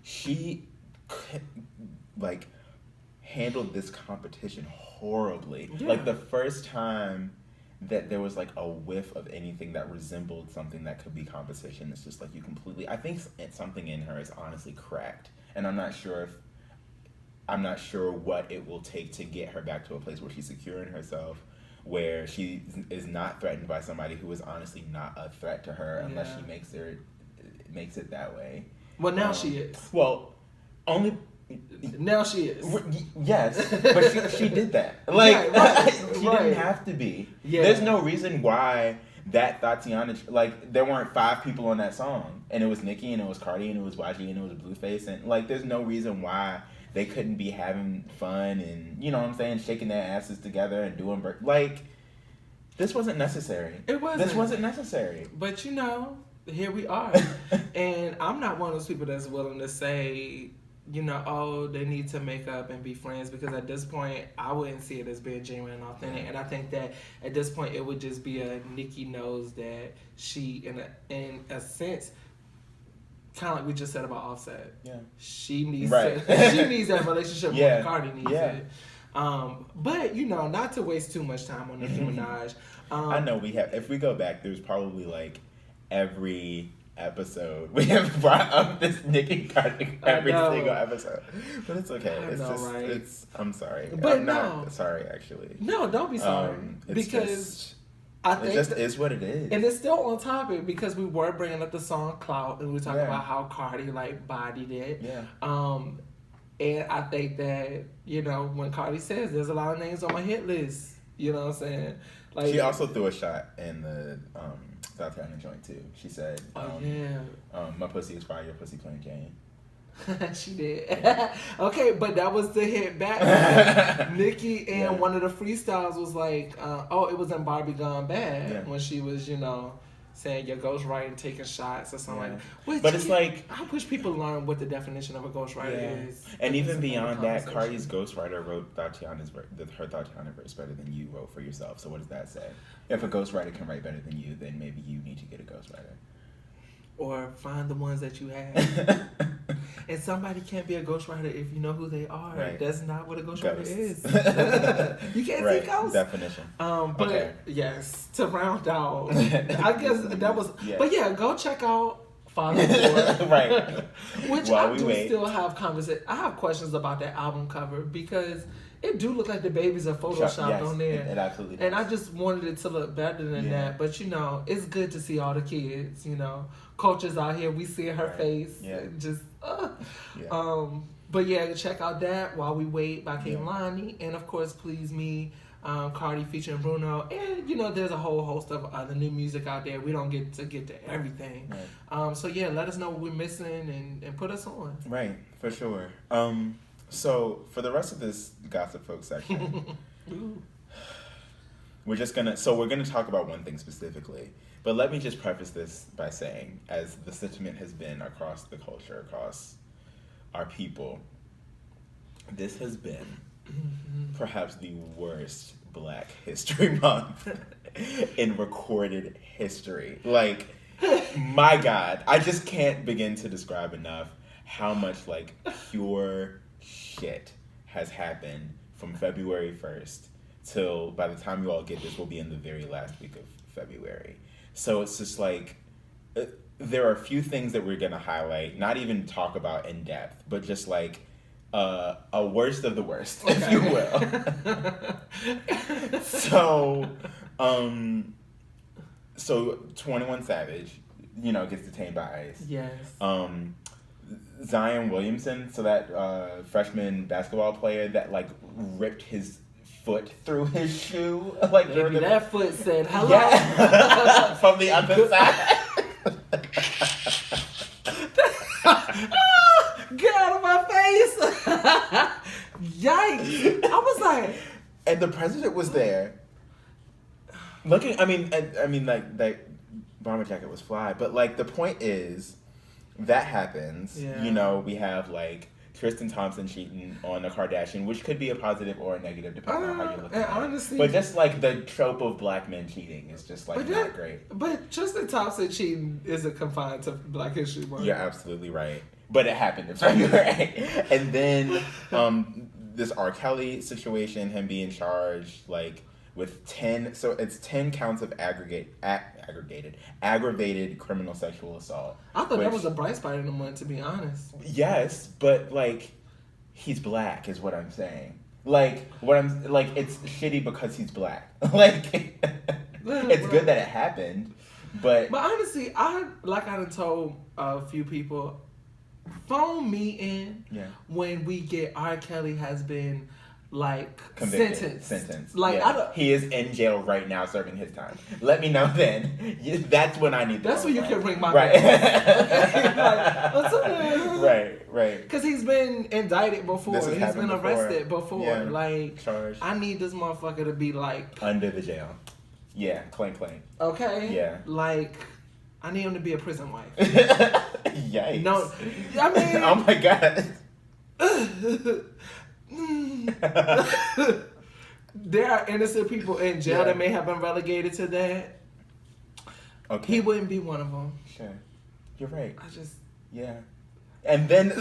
she like handled this competition horribly. Yeah. Like, the first time that there was, like, a whiff of anything that resembled something that could be competition, it's just like you completely... I think something in her is honestly cracked, and I'm not sure what it will take to get her back to a place where she's secure in herself, where she is not threatened by somebody who is honestly not a threat to her unless she makes it that way. Well, now she is. Well, only... Now she is. Yes, but she did that. Like, she didn't have to be. Yeah. There's no reason why that Tatiana... Like, there weren't 5 people on that song. And it was Nicki, and it was Cardi, and it was YG, and it was Blueface. And, like, there's no reason why they couldn't be having fun and, you know what I'm saying, shaking their asses together and doing... Like, this wasn't necessary. It wasn't. This wasn't necessary. But, you know, here we are. And I'm not one of those people that's willing to say... you know, oh, they need to make up and be friends, because at this point, I wouldn't see it as being genuine and authentic. And I think that at this point, it would just be a Nicki knows that she, in a sense, kind of like we just said about Offset. Yeah, she needs she needs that relationship more than Cardi needs it. But, you know, not to waste too much time on Nicki Minaj. I know we have. If we go back, there's probably like every episode we have brought up this Nicki Cardi every single episode, but it's okay. I'm sorry, but I'm not sorry actually. No, don't be sorry, because I think it just is what it is, and it's still on topic because we were bringing up the song "Clout" and we were talking about how Cardi like bodied it. And I think that, you know, when Cardi says there's a lot of names on my hit list, you know what I'm saying? Like, she also threw a shot in the South Carolina joint too. She said, my pussy is fire, your pussy plain Jane. She did. Yeah. Okay, but that was the hit back. Nicki and one of the freestyles was like, it was in Barbie Gone Bad when she was, you know, saying you're ghostwriting, taking shots or something like that. Which, but it's like, I wish people learn what the definition of a ghostwriter is. And even beyond that, Cardi's ghostwriter wrote Tatiana's her Tatiana verse better than you wrote for yourself. So what does that say? If a ghostwriter can write better than you, then maybe you need to get a ghostwriter. Or find the ones that you have. And somebody can't be a ghostwriter if you know who they are. Right. That's not what a ghostwriter is. You can't see ghosts. Definition. But yes, to round out, I guess that was. Yeah. But yeah, go check out Father Four. Right. Which while I do still have I have questions about that album cover because it do look like the babies are photoshopped on there. It absolutely does. And I just wanted it to look better than that. But it's good to see all the kids. Cultures out here. We see her face. Yeah. And just. But yeah, check out that While We Wait by Kehlani, and of course Please Me, Cardi featuring Bruno, and there's a whole host of other new music out there. We don't get to everything. Right. So yeah, let us know what we're missing and put us on. Right, for sure. So for the rest of this Gossip Folk section, we're gonna talk about one thing specifically. But let me just preface this by saying, as the sentiment has been across the culture, across our people, this has been perhaps the worst Black History Month in recorded history. Like, my God, I just can't begin to describe enough how much, pure shit has happened from February 1st till, by the time you all get this, we'll be in the very last week of February. So it's just there are a few things that we're going to highlight, not even talk about in depth, but just a worst of the worst, if you will. So 21 Savage, gets detained by ICE. Yes. Zion Williamson, so that freshman basketball player that ripped his foot through his shoe. Maybe that foot said hello. Yeah. From the other side. Get out of my face. Yikes. I was like. And the president was there. Looking, that bomber jacket was fly. But, the point is, that happens. Yeah. We have, Tristan Thompson cheating on a Kardashian, which could be a positive or a negative depending on how you look at it. Honestly, but just the trope of Black men cheating is just not great. But Tristan Thompson cheating isn't confined to Black History Month. You're absolutely right. But it happened in February. And then this R. Kelly situation, him being charged with 10 counts of aggravated criminal sexual assault. I thought that was a bright spot in the month, to be honest. Yes, but he's Black is what I'm saying. It's shitty because he's Black. It's good that it happened, but honestly, I done told a few people, phone me in when we get R. Kelly has been sentence. He is in jail right now serving his time. Let me know then. That's when I need. That's when you can ring my Right. Because he's been indicted before. He's been arrested before. Yeah. Charged. I need this motherfucker to be under the jail. Yeah, clank. Okay. Yeah. I need him to be a prison wife. Yikes. No, I mean. Oh my God. There are innocent people in jail that may have been relegated to that. Okay. He wouldn't be one of them. Sure. You're right. Yeah. And then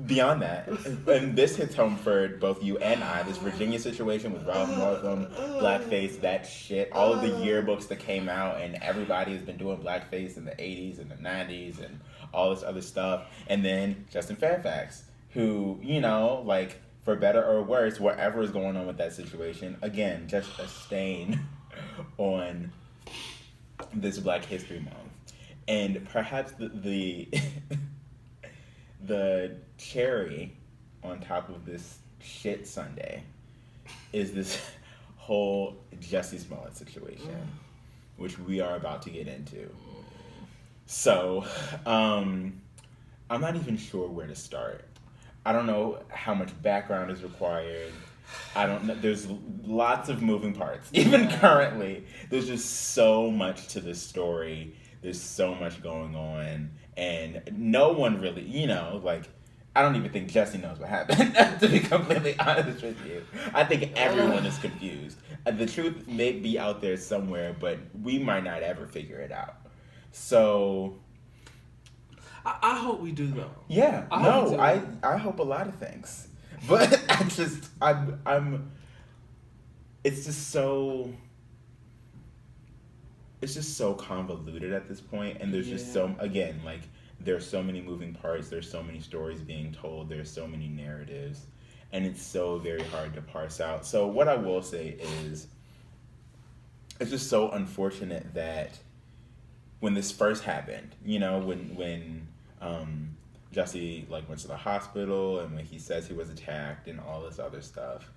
beyond that, and this hits home for both you and I, this Virginia situation with Ralph Northam, blackface, that shit, all of the yearbooks that came out, and everybody has been doing blackface in the 80s and the 90s and all this other stuff. And then Justin Fairfax, who, for better or worse, whatever is going on with that situation, again, just a stain on this Black History Month. And perhaps the cherry on top of this shit sundae is this whole Jussie Smollett situation, which we are about to get into. So, I'm not even sure where to start. I don't know how much background is required. I don't know. There's lots of moving parts. Even currently, there's just so much to this story. There's so much going on. And no one really, like, I don't even think Jesse knows what happened, to be completely honest with you. I think everyone is confused. The truth may be out there somewhere, but we might not ever figure it out. So... I hope we do, though. Yeah. I hope a lot of things. But I'm it's just so convoluted at this point, and there's just again, like, there's so many moving parts, there's so many stories being told, there's so many narratives, and it's so very hard to parse out. So what I will say is, it's just so unfortunate that when this first happened, when Jesse, like, went to the hospital, and when he says he was attacked and all this other stuff,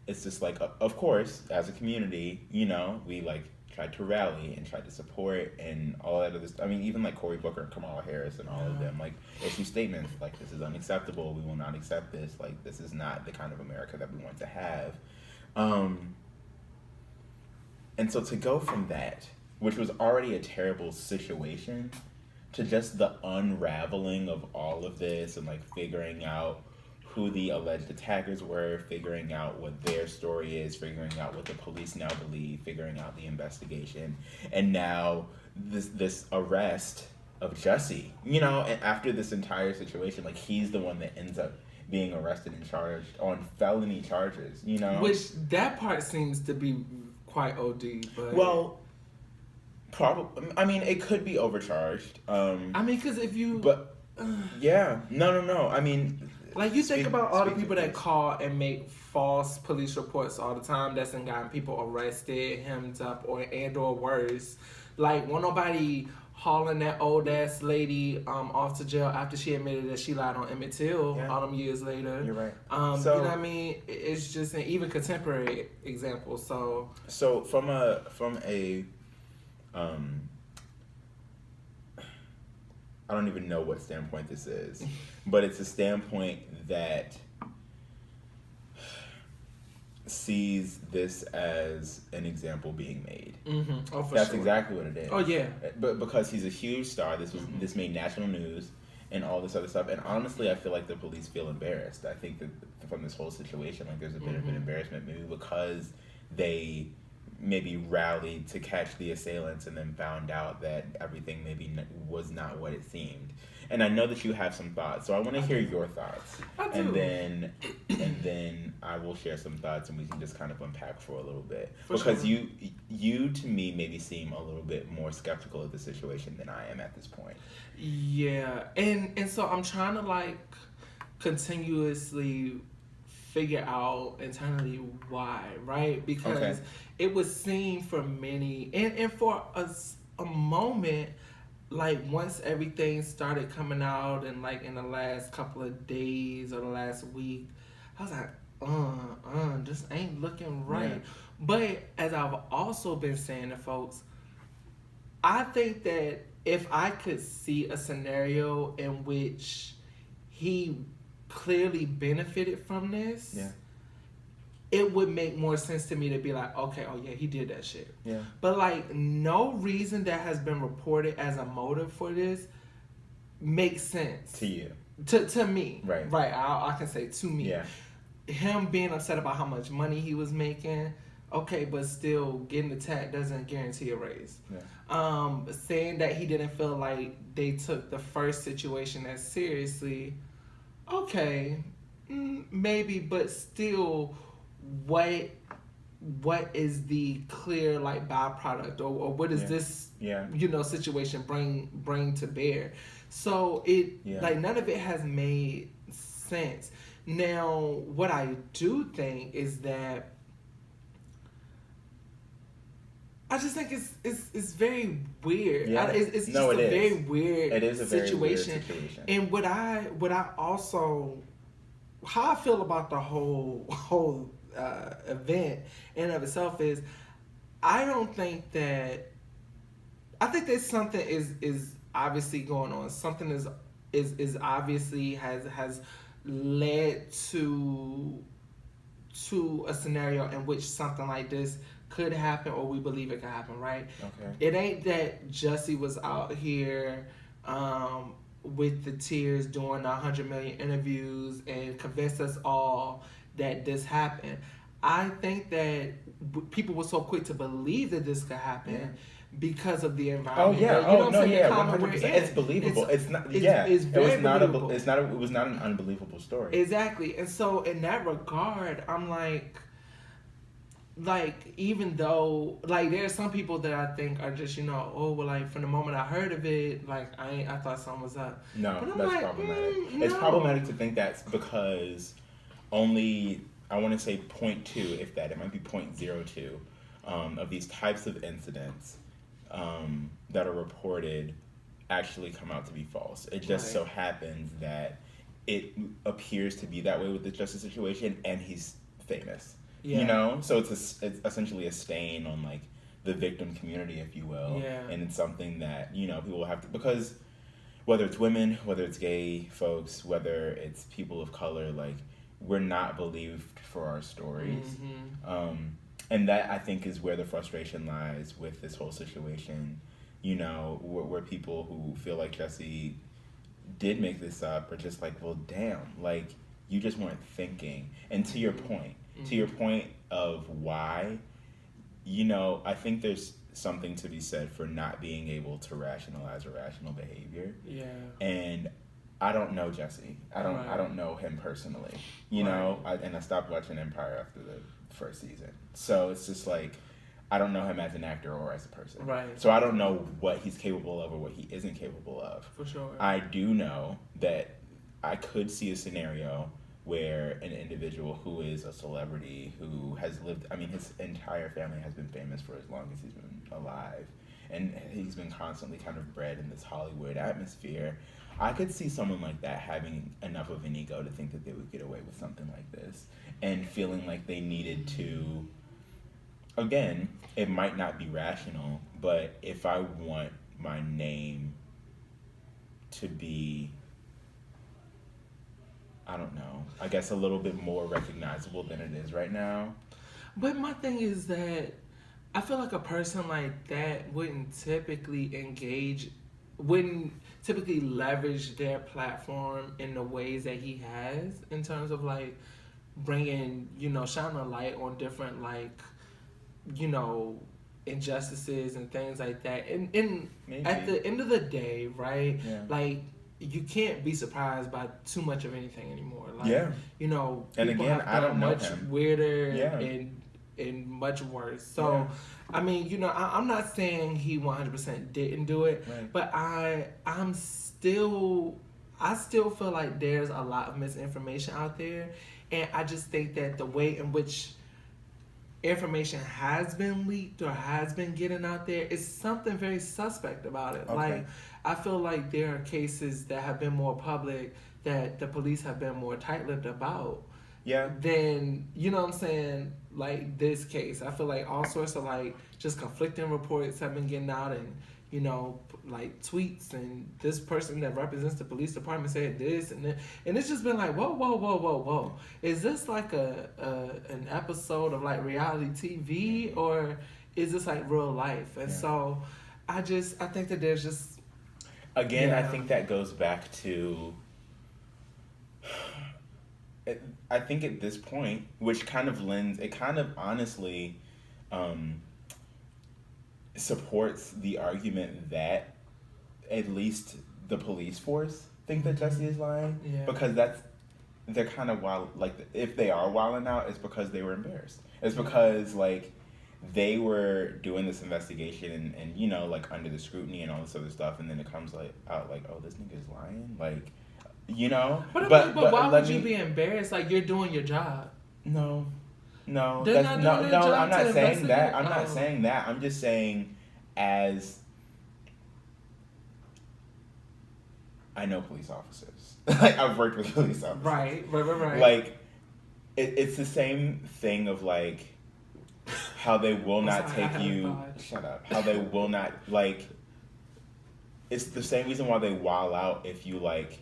it's just like, of course, as a community, we, like, tried to rally and tried to support and all that other stuff. I mean, even, like, Cory Booker and Kamala Harris and all of them, like, issue statements, like, this is unacceptable, we will not accept this, like, this is not the kind of America that we want to have. And so to go from that, which was already a terrible situation, to just the unraveling of all of this and, like, figuring out who the alleged attackers were, figuring out what their story is, figuring out what the police now believe, figuring out the investigation, and now this arrest of Jesse, and after this entire situation, like, he's the one that ends up being arrested and charged on felony charges, Which, that part seems to be quite OD, but... Well... Probably. I mean, it could be overcharged. Because if you... But, yeah. No. I mean... Like, you think about all the people that call and make false police reports all the time that's gotten people arrested, hemmed up, or worse. Like, won't nobody hauling that old-ass lady off to jail after she admitted that she lied on Emmett Till all them years later. You're right. So, you know what I mean? It's just an even contemporary example, so... So, from a I don't even know what standpoint this is, but it's a standpoint that sees this as an example being made. Mm-hmm. Oh, for That's sure. exactly what it is. Oh, yeah. But because he's a huge star, this made national news and all this other stuff. And honestly, I feel like the police feel embarrassed. I think that from this whole situation, like, there's a bit of an embarrassment, maybe because they maybe rallied to catch the assailants and then found out that everything maybe was not what it seemed. And I know that you have some thoughts, so I want to hear your thoughts. I do. And then I will share some thoughts, and we can just kind of unpack for a little bit. Because sure. you to me maybe seem a little bit more skeptical of the situation than I am at this point. Yeah, and so I'm trying to, like, continuously figure out internally why, right? Because it was seen for many, and for a moment, like, once everything started coming out, and, like, in the last couple of days or the last week, I was like, this ain't looking right. Yeah. But as I've also been saying to folks, I think that if I could see a scenario in which he clearly benefited from this, it would make more sense to me to be like, okay, oh yeah, he did that shit. Yeah. But, like, no reason that has been reported as a motive for this makes sense. To you. To me. Right. Right. I can say to me. Yeah. Him being upset about how much money he was making, okay, but still getting attacked doesn't guarantee a raise. Yeah. Saying that he didn't feel like they took the first situation as seriously, okay, maybe, but still, what is the clear, like, byproduct, or what is this situation bring to bear? So like, none of it has made sense. Now, what I do think is that I just think it's very weird. Yeah. It's just a very weird It is a situation. Very weird situation. And what I also, how I feel about the whole event in and of itself is, I think that something is obviously going on. Something is obviously has led to to a scenario in which something like this could happen, or we believe it could happen, right? Okay. It ain't that Jussie was out here with the tears doing 100 million interviews and convinced us all that this happened. I think that people were so quick to believe that this could happen because of the environment. Oh yeah. You know what I'm saying? Yeah. The climate 100%. we're in. It's believable. It's not. It's It very was not. believable. It was not an unbelievable story. Exactly. And so in that regard, I'm like even though like there's some people that I think are just like from the moment I heard of it, like I thought something was up. No, But I'm that's like, problematic. no. It's problematic to think that's because only I want to say 0.2, if that, it might be 0.02 of these types of incidents that are reported actually come out to be false. It just so happens that it appears to be that way with the justice situation, and he's famous. Yeah. So it's essentially a stain on like the victim community, if you will. Yeah. And it's something that people will have to, because whether it's women, whether it's gay folks, whether it's people of color, like we're not believed for our stories. Mm-hmm. And that I think is where the frustration lies with this whole situation. Where people who feel like Jussie did make this up are just like, well, damn, like you just weren't thinking. And to your point. Mm-hmm. To your point of why, I think there's something to be said for not being able to rationalize irrational behavior. Yeah. And I don't know Jussie. I don't know him personally. I stopped watching Empire after the first season. So it's just like I don't know him as an actor or as a person. Right. So I don't know what he's capable of or what he isn't capable of. For sure. I do know that I could see a scenario where an individual who is a celebrity, who has lived, his entire family has been famous for as long as he's been alive, and he's been constantly kind of bred in this Hollywood atmosphere. I could see someone like that having enough of an ego to think that they would get away with something like this, and feeling like they needed to, again, it might not be rational, but if I want my name to be, I don't know, I guess a little bit more recognizable than it is right now. But my thing is that I feel like a person like that wouldn't typically leverage their platform in the ways that he has, in terms of like bringing, shining a light on different injustices and things like that. And at the end of the day, right? Yeah. Like, you can't be surprised by too much of anything anymore. Like, people and again, have I don't know much him. weirder and much worse. So, I'm not saying he 100% didn't do it, right. But I still feel like there's a lot of misinformation out there, and I just think that the way in which information has been leaked or has been getting out there is something very suspect about it. Okay. Like, I feel like there are cases that have been more public that the police have been more tight-lipped about. Yeah. Than, like this case. I feel like all sorts of like just conflicting reports have been getting out, and like tweets, and this person that represents the police department said this, and it's just been like, whoa. Is this like an episode of like reality TV, or is this like real life? And so I think that there's just, again, I think that goes back to, I think at this point, which kind of honestly supports the argument that at least the police force think that Jussie is lying, because they're kind of wild. Like, if they are wilding out, it's because they were embarrassed. It's because like they were doing this investigation and like under the scrutiny and all this other stuff, and then it comes out like, oh, this nigga's lying, like. But why would you be embarrassed? Like, you're doing your job. No, I'm not saying that. I'm not saying that. I'm just saying, as I know police officers, like I've worked with police officers, right. Like, it's the same thing of like how they will not take you. Shut up. How they will not like. It's the same reason why they wild out if you like.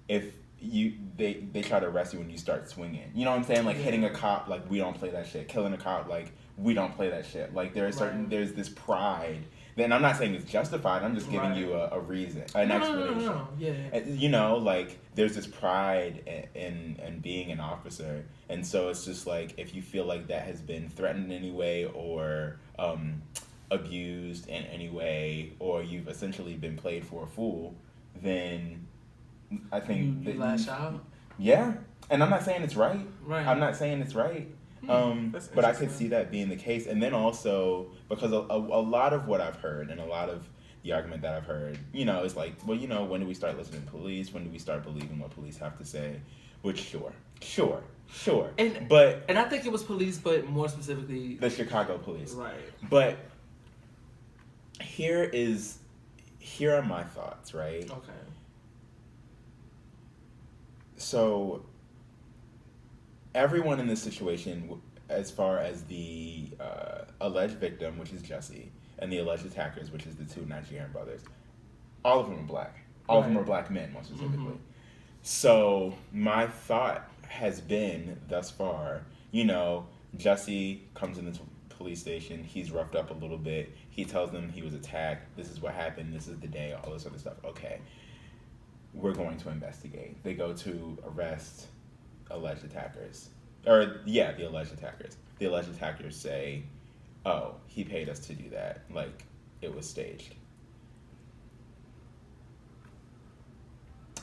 If they try to arrest you when you start swinging. You know what I'm saying? Like hitting a cop, like we don't play that shit. Killing a cop, like we don't play that shit. Like there's there's this pride. Then I'm not saying it's justified. I'm just giving you a reason, an explanation. No. Yeah. And, you know, like there's this pride in being an officer, and so it's just like if you feel like that has been threatened in any way or abused in any way, or you've essentially been played for a fool, then I think you lash out. Yeah, and I'm not saying it's right. Right. I'm not saying it's right. But I could see that being the case, and then also because a lot of what I've heard and a lot of the argument that I've heard, you know, is like, well, you know, when do we start listening to police? When do we start believing what police have to say? Which sure. And I think it was police, but more specifically the Chicago police. Right. But here are my thoughts, right? Okay. So everyone in this situation, as far as the alleged victim, which is Jesse, and the alleged attackers, which is the two Nigerian brothers, all of them are black. All of them are black men, most specifically. Mm-hmm. So my thought has been thus far, you know, Jesse comes in the police station. He's roughed up a little bit. He tells them he was attacked. This is what happened. This is the day. All this other stuff. Okay. We're going to investigate. They go to arrest alleged attackers. The alleged attackers. The alleged attackers say, oh, he paid us to do that. Like, it was staged.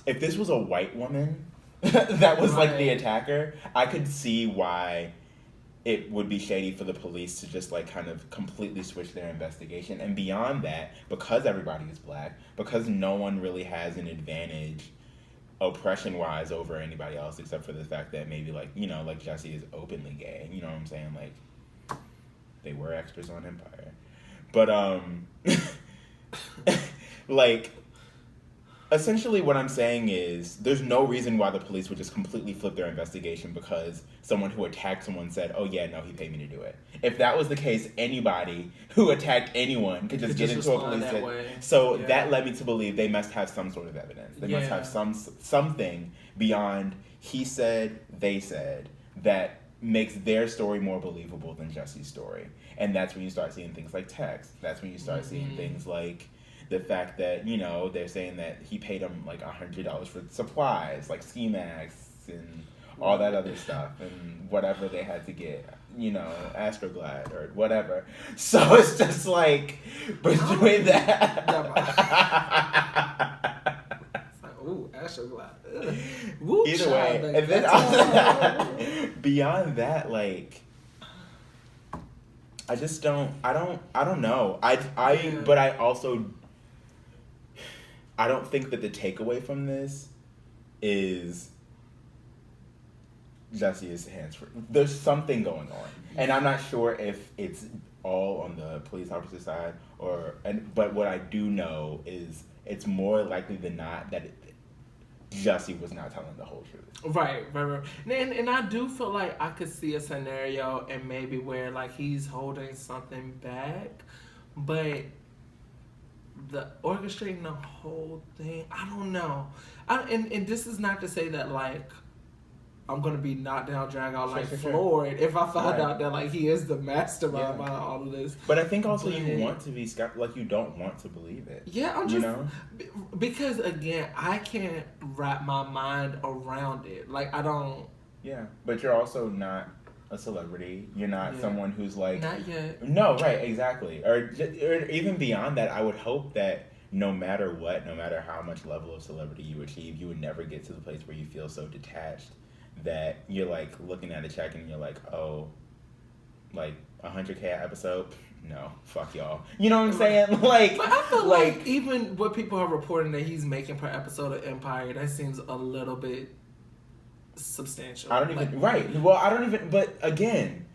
If this was a white woman that was like the attacker, I could see why it would be shady for the police to just like kind of completely switch their investigation. And beyond that, because everybody is black, because no one really has an advantage oppression-wise over anybody else except for the fact that maybe like, you know, like Jesse is openly gay. You know what I'm saying? Like, they were extras on Empire. But, like, essentially what I'm saying is there's no reason why the police would just completely flip their investigation because someone who attacked someone said, oh yeah, no, he paid me to do it. If that was the case, anybody who attacked anyone could just get into a police station. So that led me to believe they must have some sort of evidence. They must have something beyond he said, they said, that makes their story more believable than Jesse's story. And that's when you start seeing things like text. That's when you start seeing things like the fact that, you know, they're saying that he paid them like $100 for supplies, like ski masks and all that other stuff and whatever they had to get, you know, Astroglide or whatever. So it's just like between that. It's like, ooh, Astroglide. Woo, either way, like, and then beyond that, like, I just don't. I don't know. But I also. I don't think that the takeaway from this is Jesse is hands-free. There's something going on. And I'm not sure if it's all on the police officer side but what I do know is it's more likely than not that Jesse was not telling the whole truth. Right. And I do feel like I could see a scenario and maybe where like he's holding something back, but the orchestrating the whole thing, I don't know. And this is not to say that like I'm gonna be knocked down, dragged out like Floyd if I find out that like he is the mastermind behind all of this. But I think also you want to be like you don't want to believe it. Yeah, I'm just because again I can't wrap my mind around it. Like I don't. Yeah, but you're also not a celebrity. You're not someone who's like not yet. No, right, exactly. Or even beyond that, I would hope that no matter what, no matter how much level of celebrity you achieve, you would never get to the place where you feel so detached that you're like looking at a check and you're like, oh, like 100K episode? No, fuck y'all. You know what I'm saying? Like, but I feel like even what people are reporting that he's making per episode of Empire, that seems a little bit substantial. I don't even I don't even. But again,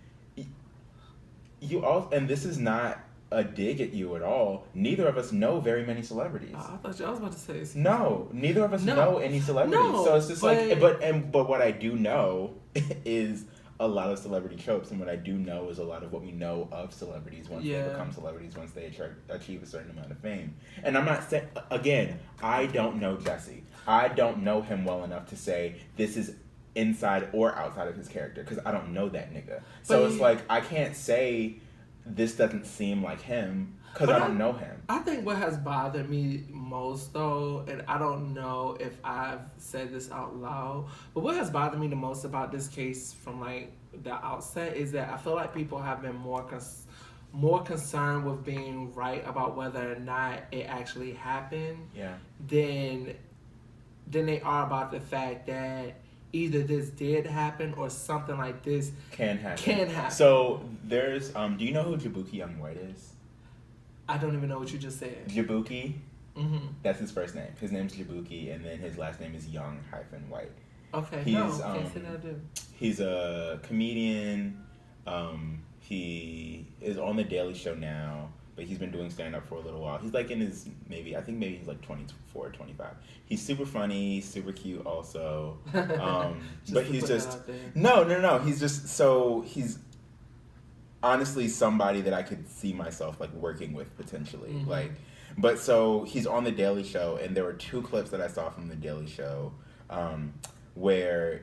you all, and this is not a dig at you at all. Neither of us know very many celebrities. I thought I was about to say something. No, neither of us know any celebrities. No, so it's just but what I do know is a lot of celebrity tropes, and what I do know is a lot of what we know of celebrities once they become celebrities, once they achieve a certain amount of fame. And I'm not saying, again, I don't know Jesse. I don't know him well enough to say this is inside or outside of his character because I don't know that nigga. So it's like I can't say this doesn't seem like him because I don't know him. I think what has bothered me most though, and I don't know if I've said this out loud, but what has bothered me the most about this case from like the outset is that I feel like people have been more concerned with being right about whether or not it actually happened than they are about the fact that either this did happen or something like this can happen. So there's do you know who Jabuki Young White is? I don't even know what you just said. Jabuki? Mm-hmm. That's his first name. His name's Jabuki, and then his last name is Young-White. Okay. Can't say that I do. He's a comedian. He is on The Daily Show now, but he's been doing stand-up for a little while. He's like in his, maybe he's like 24, 25. He's super funny, super cute also. But he's just, no. He's just, so he's honestly somebody that I could see myself like working with potentially. Mm-hmm. Like, but so he's on The Daily Show, and there were 2 clips that I saw from The Daily Show where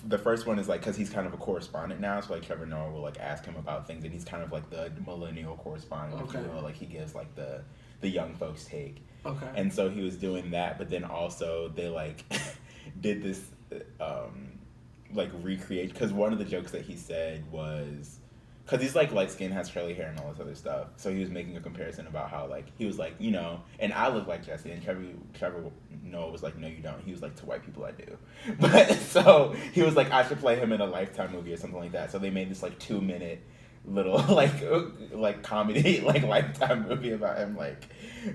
the first one is like, because he's kind of a correspondent now, so like Trevor Noah will like ask him about things, and he's kind of like the millennial correspondent, if you will. Like he gives like the young folks take. Okay. And so he was doing that, but then also they like did this like recreate, because one of the jokes that he said was, because he's like light skin, has curly hair and all this other stuff. So he was making a comparison about how like he was like, you know, and I look like Jesse, and Trevor Noah was like, no, you don't. He was like, to white people I do. But so he was like, I should play him in a Lifetime movie or something like that. So they made this like 2-minute little like comedy like Lifetime movie about him like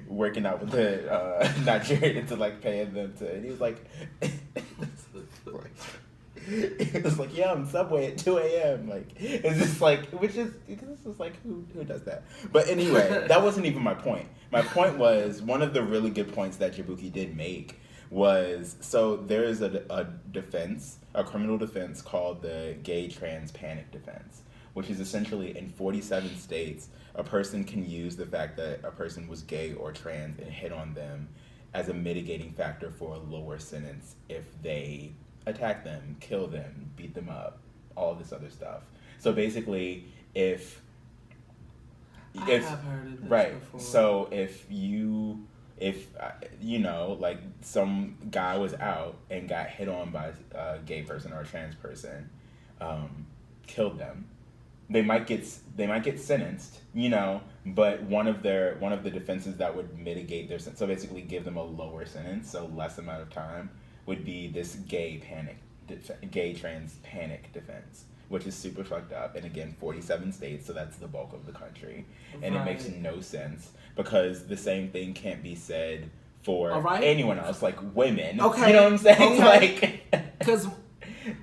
working out with the Nigerian to like paying them to, and he was like. It was like, yeah, I'm Subway at 2 a.m. Like, it's just like, which is, because it's just like, who does that? But anyway, that wasn't even my point. My point was, one of the really good points that Jabuki did make was, so there is a defense, a criminal defense called the gay trans panic defense, which is essentially in 47 states, a person can use the fact that a person was gay or trans and hit on them as a mitigating factor for a lower sentence if they attack them, kill them, beat them up, all this other stuff. So basically, if I have heard of this right, before. So if you know, like some guy was out and got hit on by a gay person or a trans person, killed them, they might get sentenced, you know, but one of the defenses that would mitigate their sentence, so basically give them a lower sentence, so less amount of time, would be this gay trans panic defense, which is super fucked up. And again, 47 states, so that's the bulk of the country. And It makes no sense because the same thing can't be said for anyone else, like women. Okay. You know what I'm saying? Okay. Like, because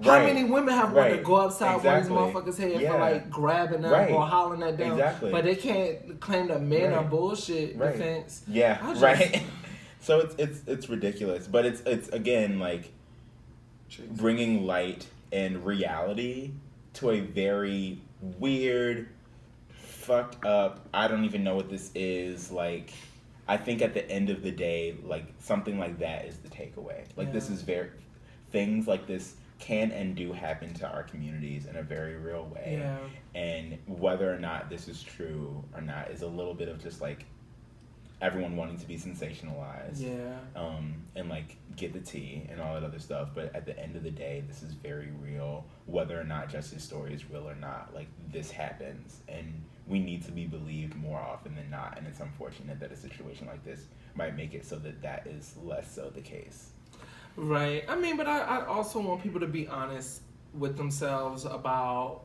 how many women have wanted to go upside one of these motherfuckers' head for like grabbing them or hollering at them, but they can't claim that men are bullshit defense. Yeah, So it's ridiculous, but it's again like bringing light and reality to a very weird, fucked up. I don't even know what this is. Like, I think at the end of the day, like something like that is the takeaway. Like this is things like this can and do happen to our communities in a very real way. Yeah. And whether or not this is true or not is a little bit of just like everyone wanting to be sensationalized, and like get the tea and all that other stuff. But at the end of the day, this is very real. Whether or not Justice's story is real or not, like this happens, and we need to be believed more often than not. And it's unfortunate that a situation like this might make it so that is less so the case. Right. I mean, but I also want people to be honest with themselves about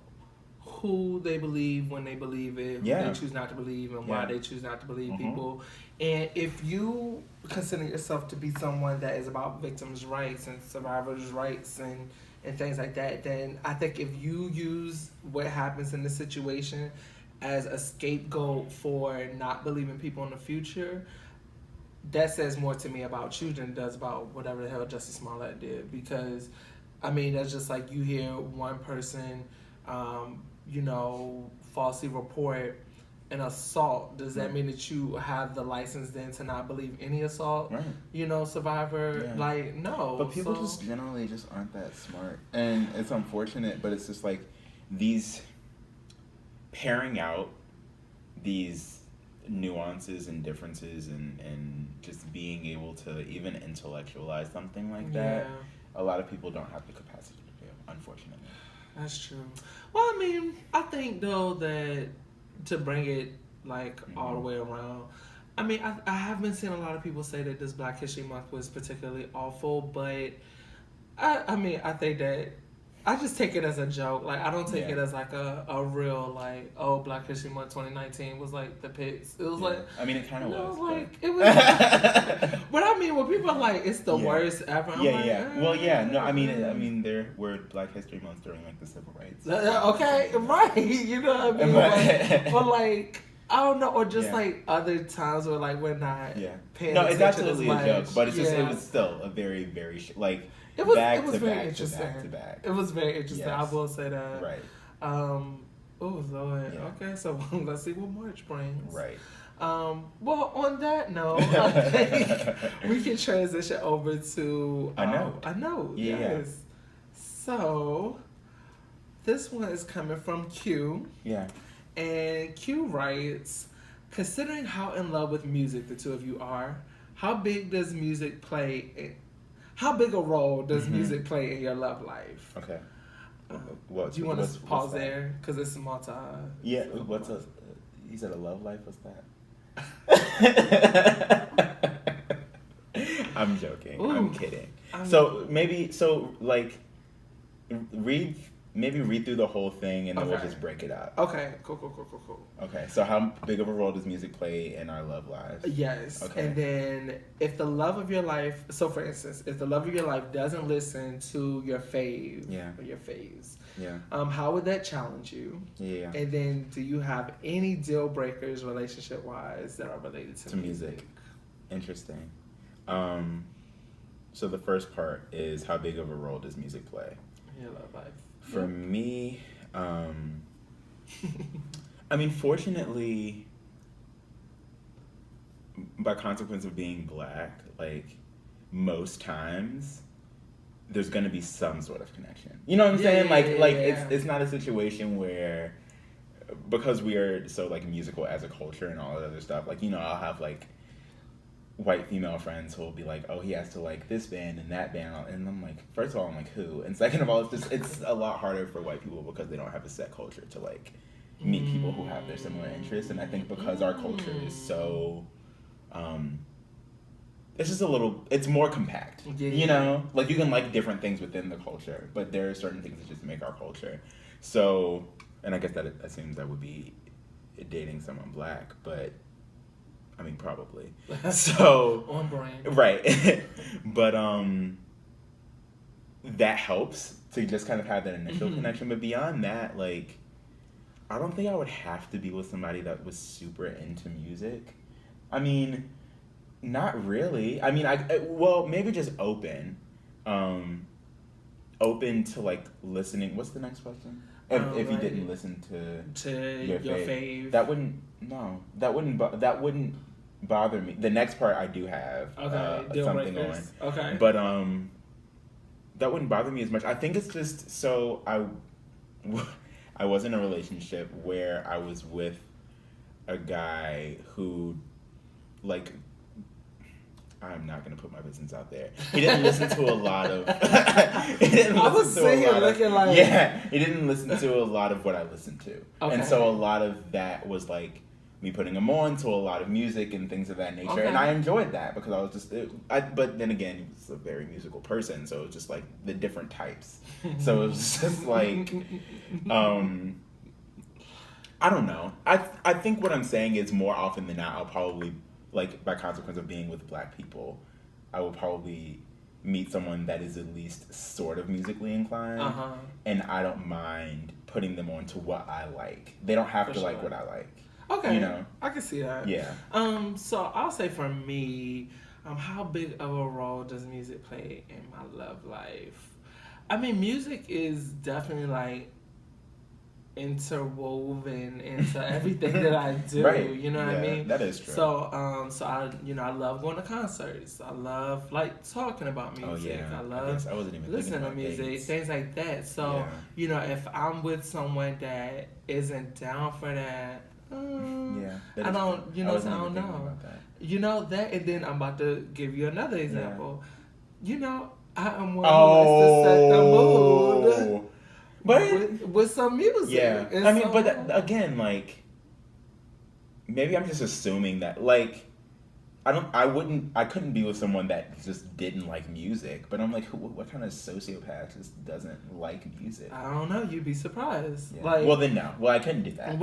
who they believe when they believe it, who they choose not to believe, and why they choose not to believe people. And if you consider yourself to be someone that is about victims' rights and survivors' rights and things like that, then I think if you use what happens in this situation as a scapegoat for not believing people in the future, that says more to me about you than it does about whatever the hell Justice Smollett did. Because, I mean, that's just like you hear one person, falsely report an assault, does that mean that you have the license then to not believe any assault, right. Survivor? Yeah. Like, no. But people just generally just aren't that smart. And it's unfortunate, but it's just like these pairing out these nuances and differences and just being able to even intellectualize something like that, a lot of people don't have the capacity to do, unfortunately. That's true. Well, I mean, I think though that to bring it like all the way around, I mean, I have been seeing a lot of people say that this Black History Month was particularly awful, but I mean, I think that I just take it as a joke. Like, I don't take it as like a real like, oh, Black History Month 2019 was like the pits. It was like, I mean, it kind of was. Like it was. But I mean, when people are like, it's the worst ever. I'm like, Well, yeah. No, I mean, there were Black History Months during like the civil rights. Okay, right. You know what I mean? But like, I don't know, or just like other times where like we're not paying attention. No, it's absolutely a joke, but it's just it was still a very very it was back very to back interesting. to back to back. It was very interesting. Yes. I will say that. Right. Oh Lord. Yeah. Okay, so let's see what March brings. Right. Well, on that note, I think we can transition over to a note. Yeah. Yes. So this one is coming from Q. Yeah. And Q writes, considering how in love with music the two of you are, how big a role does music play in your love life? Okay. Do you want to pause there? Because it's multi. Yeah, you said a love life? What's that? I'm joking. Ooh, I'm kidding. Read through the whole thing and then we'll just break it out. Okay, cool. Okay, so how big of a role does music play in our love lives? Yes. Okay. And then if the love of your life, so for instance, if the love of your life doesn't listen to your fave or your faves, how would that challenge you? Yeah. And then do you have any deal breakers relationship wise that are related to music? Interesting. So the first part is how big of a role does music play in your love life? For me, I mean, fortunately, by consequence of being Black, like, most times, there's going to be some sort of connection. You know what I'm saying? It's not a situation where, because we are so, like, musical as a culture and all that other stuff, like, I'll have, like, white female friends who will be like, oh, he has to like this band and that band, and I'm like, first of all, I'm like, who? And second of all, it's a lot harder for white people because they don't have a set culture to like meet people who have their similar interests. And I think because our culture is so it's just it's more compact, like you can like different things within the culture, but there are certain things that just make our culture. So, and I guess that assumes I would be dating someone Black, but I mean, probably. So on brand, right? But that helps to just kind of have that initial connection. But beyond that, like, I don't think I would have to be with somebody that was super into music. I mean, not really. I mean, maybe just open to like listening. What's the next question? If you didn't listen to your fave, that wouldn't bother me. The next part I do have something on. Okay. But that wouldn't bother me as much. I think it's just so I was in a relationship where I was with a guy who, like, I'm not gonna put my business out there. He didn't listen to a lot of. He didn't listen to a lot of what I listened to, and so a lot of that was like me putting him on to a lot of music and things of that nature, and I enjoyed that because I was just. But then again, he was a very musical person, so it was just like the different types. So it was just like, I don't know. I think what I'm saying is more often than not, I'll probably, like, by consequence of being with Black people, I will probably meet someone that is at least sort of musically inclined, and I don't mind putting them on to what I like. They don't have to like what I like. Okay, I can see that. Yeah. So I'll say for me, how big of a role does music play in my love life? I mean, music is definitely like interwoven into everything that I do. Right. You know what I mean? That is true. So I love going to concerts. I love like talking about music. Oh, yeah. I love I wasn't even listening to thinking about music, dates. things like that. So if I'm with someone that isn't down for that, I don't. I don't know. That, and then I'm about to give you another example. I am one who likes to set the mood. But with some music. Yeah. I mean, but again, like, maybe I'm just assuming that, like, I couldn't be with someone that just didn't like music, but I'm like, what kind of sociopath just doesn't like music? I don't know. You'd be surprised. Yeah. Like, well, then no. Well, I couldn't do that.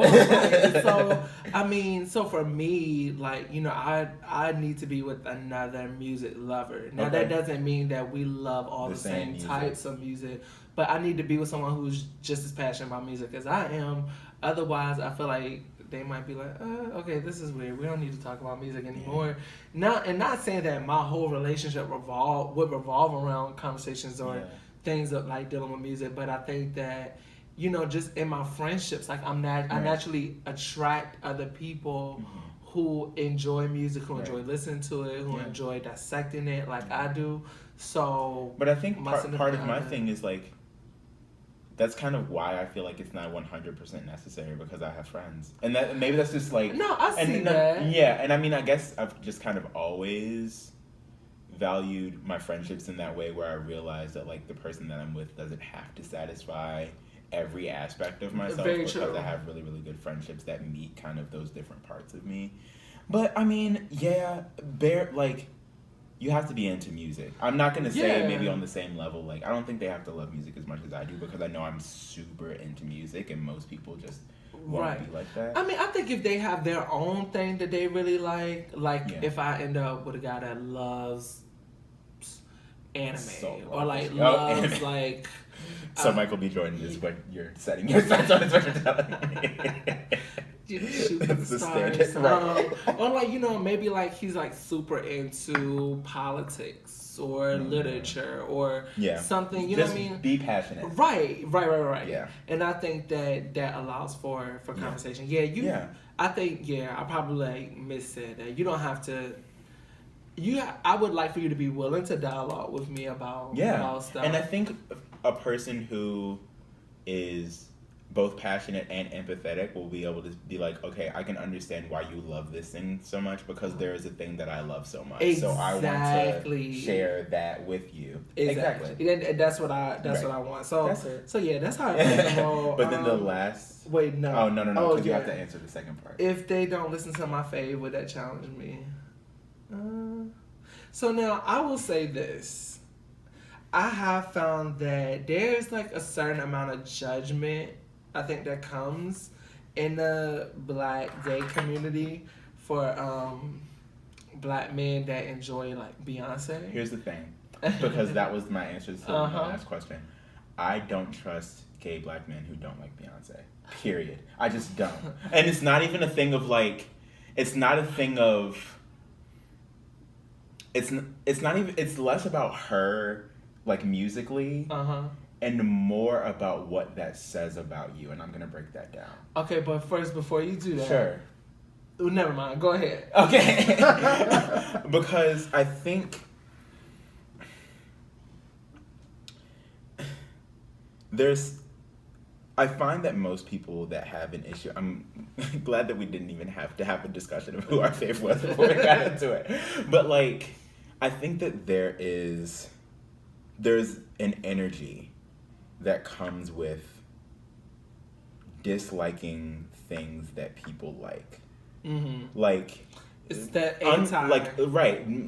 So for me, like, I need to be with another music lover. Now, that doesn't mean that we love all the same types of music, but I need to be with someone who's just as passionate about music as I am. Otherwise, I feel like they might be like, okay, this is weird. We don't need to talk about music anymore. Not saying that my whole relationship would revolve around conversations or things of like dealing with music, but I think that, just in my friendships, like I naturally attract other people who enjoy music, who enjoy listening to it, who enjoy dissecting it like I do. So, but I think part of my thing is like, that's kind of why I feel like it's not 100% necessary, because I have friends. And that maybe that's just like... No, I see that. Yeah, and I mean, I guess I've just kind of always valued my friendships in that way, where I realize that, like, the person that I'm with doesn't have to satisfy every aspect of myself. Very because true. I have really, really good friendships that meet kind of those different parts of me. But, I mean, you have to be into music. I'm not going to say maybe on the same level. Like, I don't think they have to love music as much as I do, because I know I'm super into music, and most people just won't be like that. I mean, I think if they have their own thing that they really like if I end up with a guy that loves anime or like loves like... So Michael B. Jordan is what you're setting your sights on, is what you're telling me. That's the standard, right? Or like, maybe like he's like super into politics or literature or something, you know what I mean? Be passionate. Right. Yeah. And I think that allows for conversation. I think, I probably like missaid that. You don't have to... I would like for you to be willing to dialogue with me about stuff. And I think a person who is both passionate and empathetic will be able to be like, okay, I can understand why you love this thing so much, because there is a thing that I love so much. Exactly. So I want to share that with you. Exactly. And that's what I want. So that's how I feel. But then the last... Wait, no. Oh, no, because you have to answer the second part. If they don't listen to my fave, would that challenge me? So now I will say this. I have found that there's like a certain amount of judgment, I think, that comes in the Black gay community for Black men that enjoy like Beyonce. Here's the thing, because that was my answer to the last question. I don't trust gay Black men who don't like Beyonce. Period. I just don't. And it's not even a thing of like, it's not a thing of... It's not even... It's less about her, like, musically, and more about what that says about you, and I'm gonna break that down. Okay, but first, before you do that... Sure. Never mind, go ahead. Okay. Because I think... I find that most people that have an issue... I'm glad that we didn't even have to have a discussion of who our fave was before we got into it. But, like, I think that there's an energy that comes with disliking things that people like. Mm-hmm. Like... It's that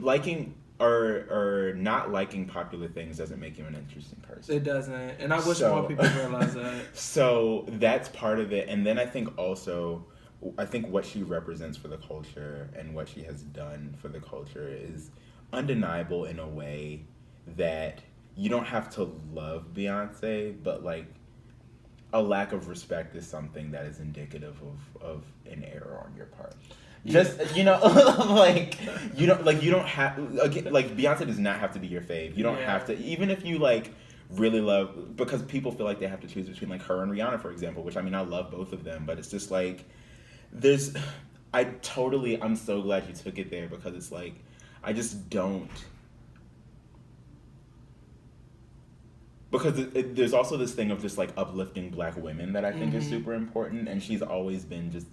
liking... Or not liking popular things doesn't make you an interesting person. It doesn't. And I wish more people realize that. So that's part of it. And then I think what she represents for the culture and what she has done for the culture is undeniable in a way that you don't have to love Beyonce, but like a lack of respect is something that is indicative of an error on your part. Just, you don't have, again, like, Beyonce does not have to be your fave. You don't have to, even if you, like, really love, because people feel like they have to choose between like her and Rihanna, for example, which I mean, I love both of them, but it's just like, I'm so glad you took it there, because it's like, I just don't, because there's also this thing of just like uplifting Black women that I think is super important, and she's always been just,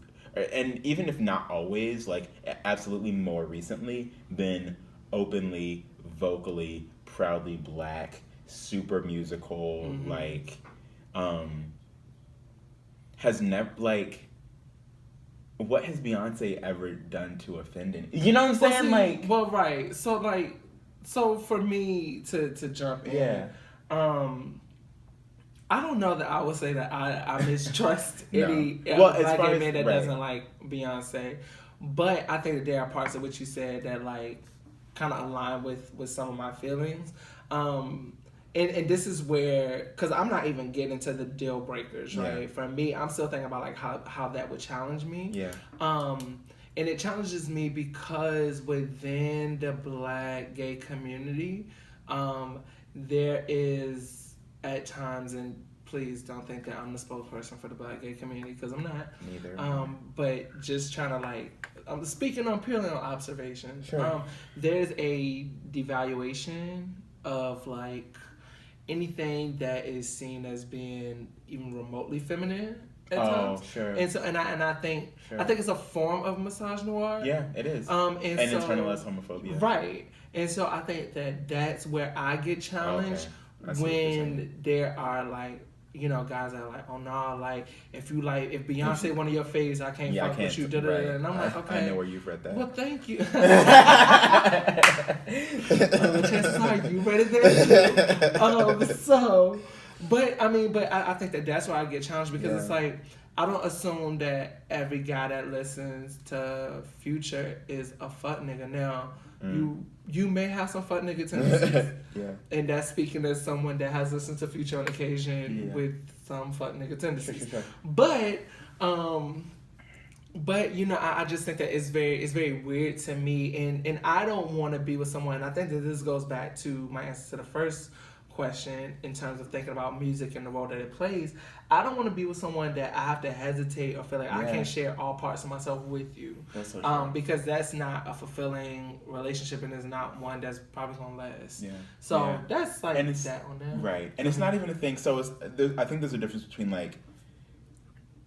and even if not always, like absolutely more recently, been openly, vocally, proudly Black, super musical, like, has never, like, what has Beyonce ever done to offend any? You know what I'm saying? Right. So for me to jump in, I don't know that I would say that I mistrust any Black gay man that doesn't like Beyonce, but I think that there are parts of what you said that like kind of align with some of my feelings. And this is where, because I'm not even getting to the deal breakers, right? Yeah. For me, I'm still thinking about like how that would challenge me. Yeah. And it challenges me because within the Black gay community, there is at times, and please don't think that I'm the spokesperson for the Black gay community, because I'm not. Neither. But just trying to like, I'm speaking purely on observation. Sure. There's a devaluation of like anything that is seen as being even remotely feminine at times. Sure. And so, and I think it's a form of misogynoir. Yeah, it is. And so, internalized homophobia. Right. And so I think that's where I get challenged when there are like, you know, guys that are like, oh no, like if Beyonce one of your faves, I can't fuck with you. Right. And I'm like, okay. I know where you've read that. Well, thank you. Chances are you read it there too. But I think that's where I get challenged, because it's like, I don't assume that every guy that listens to Future is a fuck nigga. Now, you may have some fuck nigga tendencies. Yeah. And that's speaking as someone that has listened to Future on occasion with some fuck nigga tendencies. Sure. But you know, I just think that it's very weird to me, and I don't want to be with someone. And I think that this goes back to my answer to the first question in terms of thinking about music and the role that it plays. I don't want to be with someone that I have to hesitate or feel like I can't share all parts of myself with you. That's so true. Because that's not a fulfilling relationship, and it's not one that's probably gonna last. Yeah. So that's like that on that. Right. And it's not even a thing. So I think there's a difference between like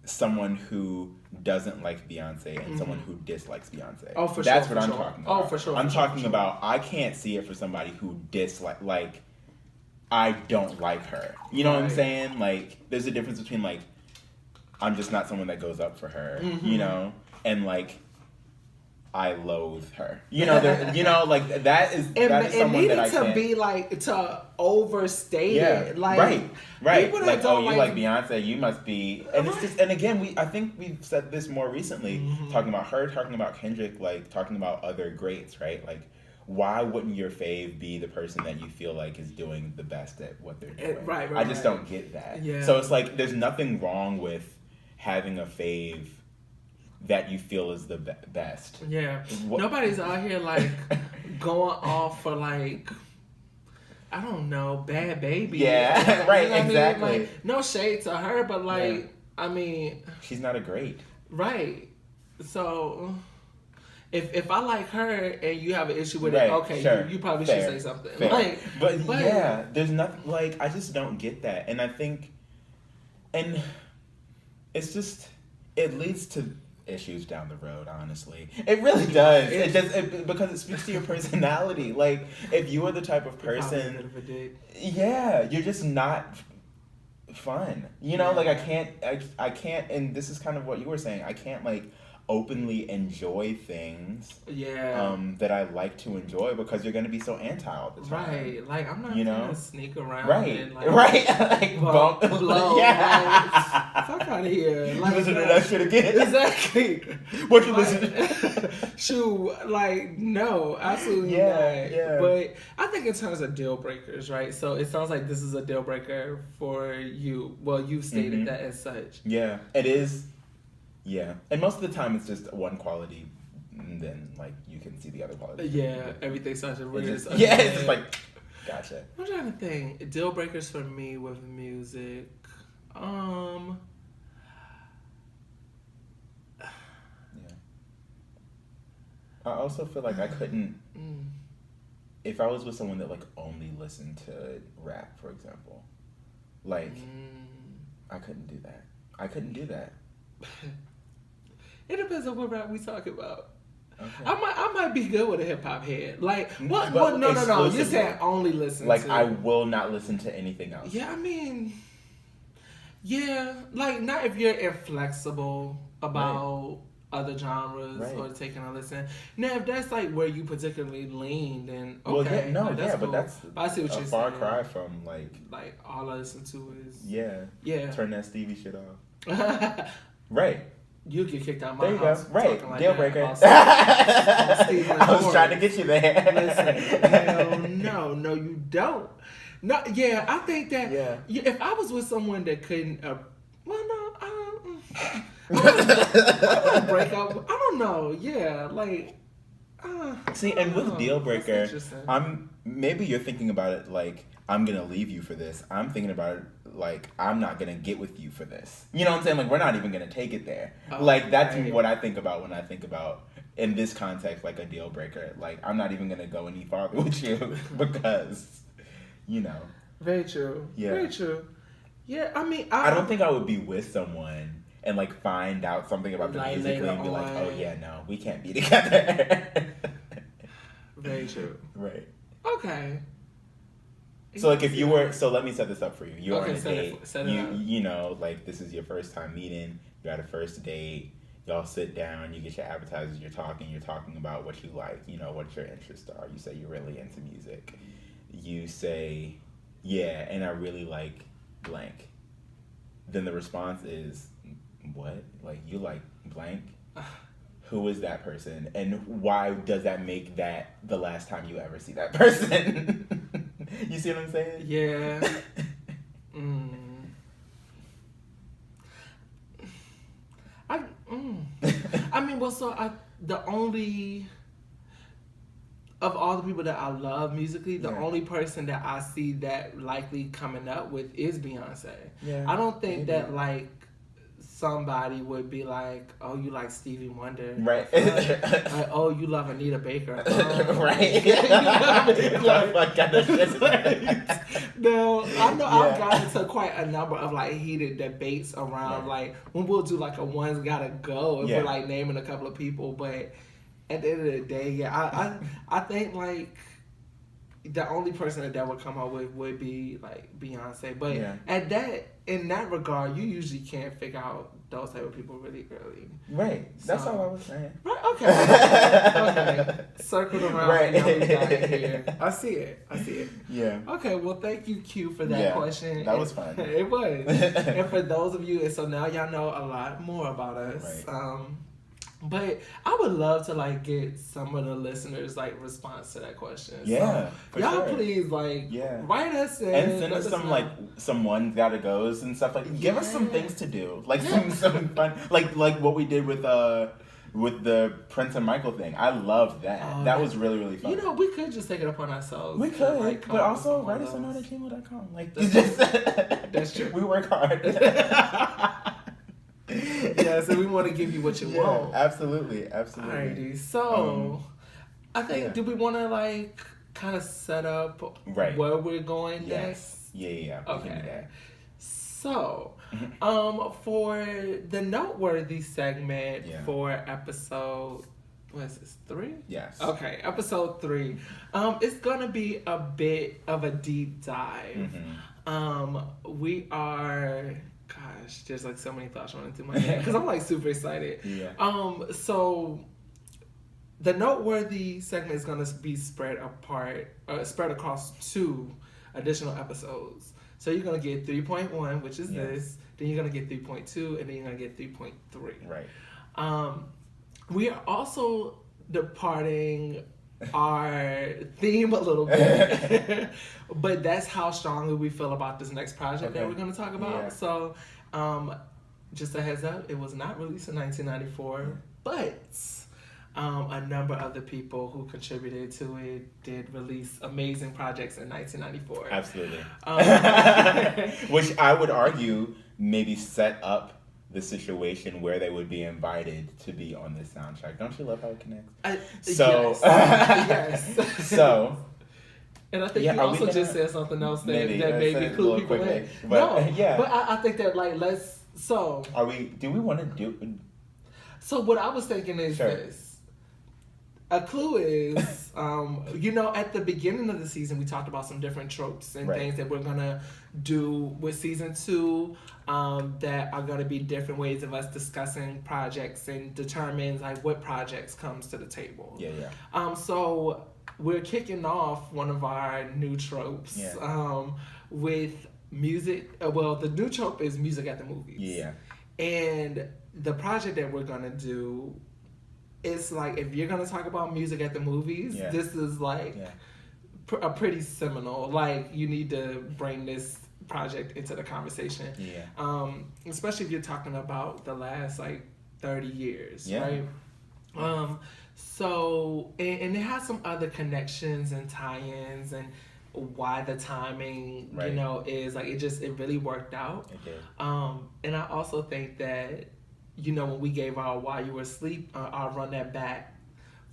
someone who doesn't like Beyonce and someone who dislikes Beyonce. Oh, for that's sure. That's what I'm talking about. Oh, for sure. I'm talking about, I can't see it for somebody who like I don't like her. You know what I'm saying? Like, there's a difference between, like, I'm just not someone that goes up for her, you know? And, like, I loathe her. You know, like, that is someone that I can't... It needed to be, like, to overstate it. Like, right. Like, oh, you like Beyonce, you must be... And it's just... And again, I think we've said this more recently, talking about her, talking about Kendrick, like, talking about other greats, right? Like, why wouldn't your fave be the person that you feel like is doing the best at what they're doing? Right. I just don't get that. Yeah. So it's like, there's nothing wrong with having a fave that you feel is the best. Yeah. Nobody's out here, like, going off for, like, I don't know, Bad Baby. Yeah, right, you know exactly. I mean? Like, no shade to her, but, like, I mean... She's not a great. Right. So... If I like her and you have an issue with it, okay, sure. you probably should say something. Like, but yeah, there's nothing, like, I just don't get that. And I think, and it's just, it leads to issues down the road, honestly. It really does. Because it speaks to your personality. Like, if you are the type of person, you're just not fun. You know, like, I can't, and this is kind of what you were saying, I can't, like, openly enjoy things that I like to enjoy, because you're going to be so anti all the time. Right. Like, I'm not going to sneak around and like... Right. Like, bump. Blow. Like, fuck out of here. Like, you listen to that shit again? Exactly. What you listen to? Shoot. Like, no. Absolutely not. Yeah. But I think in terms of deal breakers, right? So it sounds like this is a deal breaker for you. Well, you've stated that as such. Yeah. It is. Yeah, and most of the time it's just one quality, and then like you can see the other quality. Yeah, everything's such a weird. It's just like Gotcha. I'm trying to think. Deal breakers for me with music. Yeah. I also feel like I couldn't. If I was with someone that like only listened to rap, for example, like I couldn't do that. I couldn't do that. It depends on what rap we talk about. Okay. I might be good with a hip hop head. Like what? But No. You exclusively. said only listen. Like to. I will not listen to anything else. Yeah, I mean, yeah, like not if you're inflexible about other genres or taking a listen. Now, if that's like where you particularly lean, then okay. Well, that's cool. But that's I see what a you're far saying. cry from like all I listen to is turn that Stevie shit off. Right. You get kicked out of my house. There you go. Right. Like Deal breaker. I was trying to get you there. Listen, hell no, you don't. No, yeah, I think that if I was with someone that couldn't, I don't break up. I don't know. Yeah, like. See, and with deal breaker, maybe you're thinking about it like I'm gonna leave you for this. I'm thinking about it like I'm not gonna get with you for this. You know what I'm saying? Like we're not even gonna take it there. Like that's what I think about when I think about in this context like a deal breaker. Like I'm not even gonna go any farther with you because, you know. Very true. Yeah. Very true. Yeah, I mean, I don't think I would be with someone and like find out something about the music and be like, oh yeah, no, we can't be together. Very true. Right. Okay. So like if you were, so let me set this up for you. You're on a date. You know, like this is your first time meeting. You're at a first date. Y'all sit down. You get your appetizers. You're talking about what you like. You know what your interests are. You say you're really into music. You say, yeah, and I really like blank. Then the response is, what? Like you like blank? Who is that person? And why does that make that the last time you ever see that person? You see what I'm saying? Yeah. I mean, well, the only of all the people that I love musically, the only person that I see that likely coming up with is Beyonce. Yeah. I don't think that like somebody would be like, oh, you like Stevie Wonder. Right. Like, oh, you love Anita Baker. Right. No, I know I've gotten into quite a number of like heated debates around like when we'll do like a one's gotta go if we're like naming a couple of people, but at the end of the day, I think like the only person that would come up with would be like Beyonce. But in that regard, you usually can't figure out those type of people really early. Right. That's all I was saying. Right. Okay. Circled around. Right. Now we got it here. I see it. Yeah. Okay. Well, thank you, Q, for that question. That was fun. It was. And for those of you, and so now y'all know a lot more about us. Right. But I would love to like get some of the listeners like response to that question. Yeah, so y'all please like write us and send us some like some one gotta goes and stuff like. Give us some things to do, like some fun, like what we did with the Prince and Michael thing. I loved that. That was really fun. You know, we could just take it upon ourselves. We could, like, but also write us a note at gmail.com. Like that's true. We work hard. Yeah, so we want to give you what you want. Absolutely. Alrighty, so I think do we want to like kind of set up where we're going next? Yeah. Okay. We can do that. So, for the noteworthy segment for episode, what is this, 3? Yes. Okay, episode 3. It's gonna be a bit of a deep dive. We are. Gosh, there's like so many thoughts running through my head because I'm like super excited. Yeah. So the noteworthy segment is gonna be spread across 2 additional episodes. So you're gonna get 3.1, which is this. Then you're gonna get 3.2, and then you're gonna get 3.3. Right. We are also departing our theme a little bit, but that's how strongly we feel about this next project that we're going to talk about. So just a heads up, it was not released in 1994, but A number of the people who contributed to it did release amazing projects in 1994. Absolutely. Which I would argue maybe set up the situation where they would be invited to be on this soundtrack. Don't you love how it connects? Yes. Yes. So. And I think you also just said something else that maybe clue people in. But, but I think that do we want to do? So what I was thinking is this. A clue is, at the beginning of the season, we talked about some different tropes and things that we're going to do with season 2 that are going to be different ways of us discussing projects and determines like what projects comes to the table. Yeah. So we're kicking off one of our new tropes with music. The new trope is music at the movies. Yeah. And the project that we're going to do, it's like, if you're going to talk about music at the movies, this is like a pretty seminal, like, you need to bring this project into the conversation. Yeah. Especially if you're talking about the last, like, 30 years, right? So, and it has some other connections and tie-ins and why the timing, is, like, it really worked out. It did. And I also think that, when we gave our While You Were Asleep, our Run That Back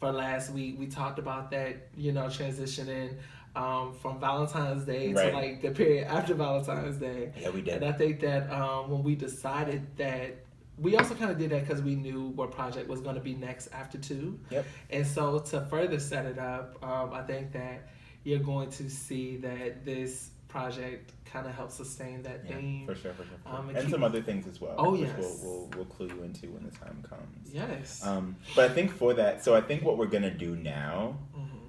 for last week, we talked about that, transitioning from Valentine's Day to like the period after Valentine's Day. Yeah, we did. And I think that when we decided that, we also kind of did that because we knew what project was going to be next after 2. Yep. And so to further set it up, I think that you're going to see that this project kind of helps sustain that theme. For sure. And some other things as well. Oh, which yes. We'll clue you into when the time comes. Yes. But I think for that, so I think what we're going to do now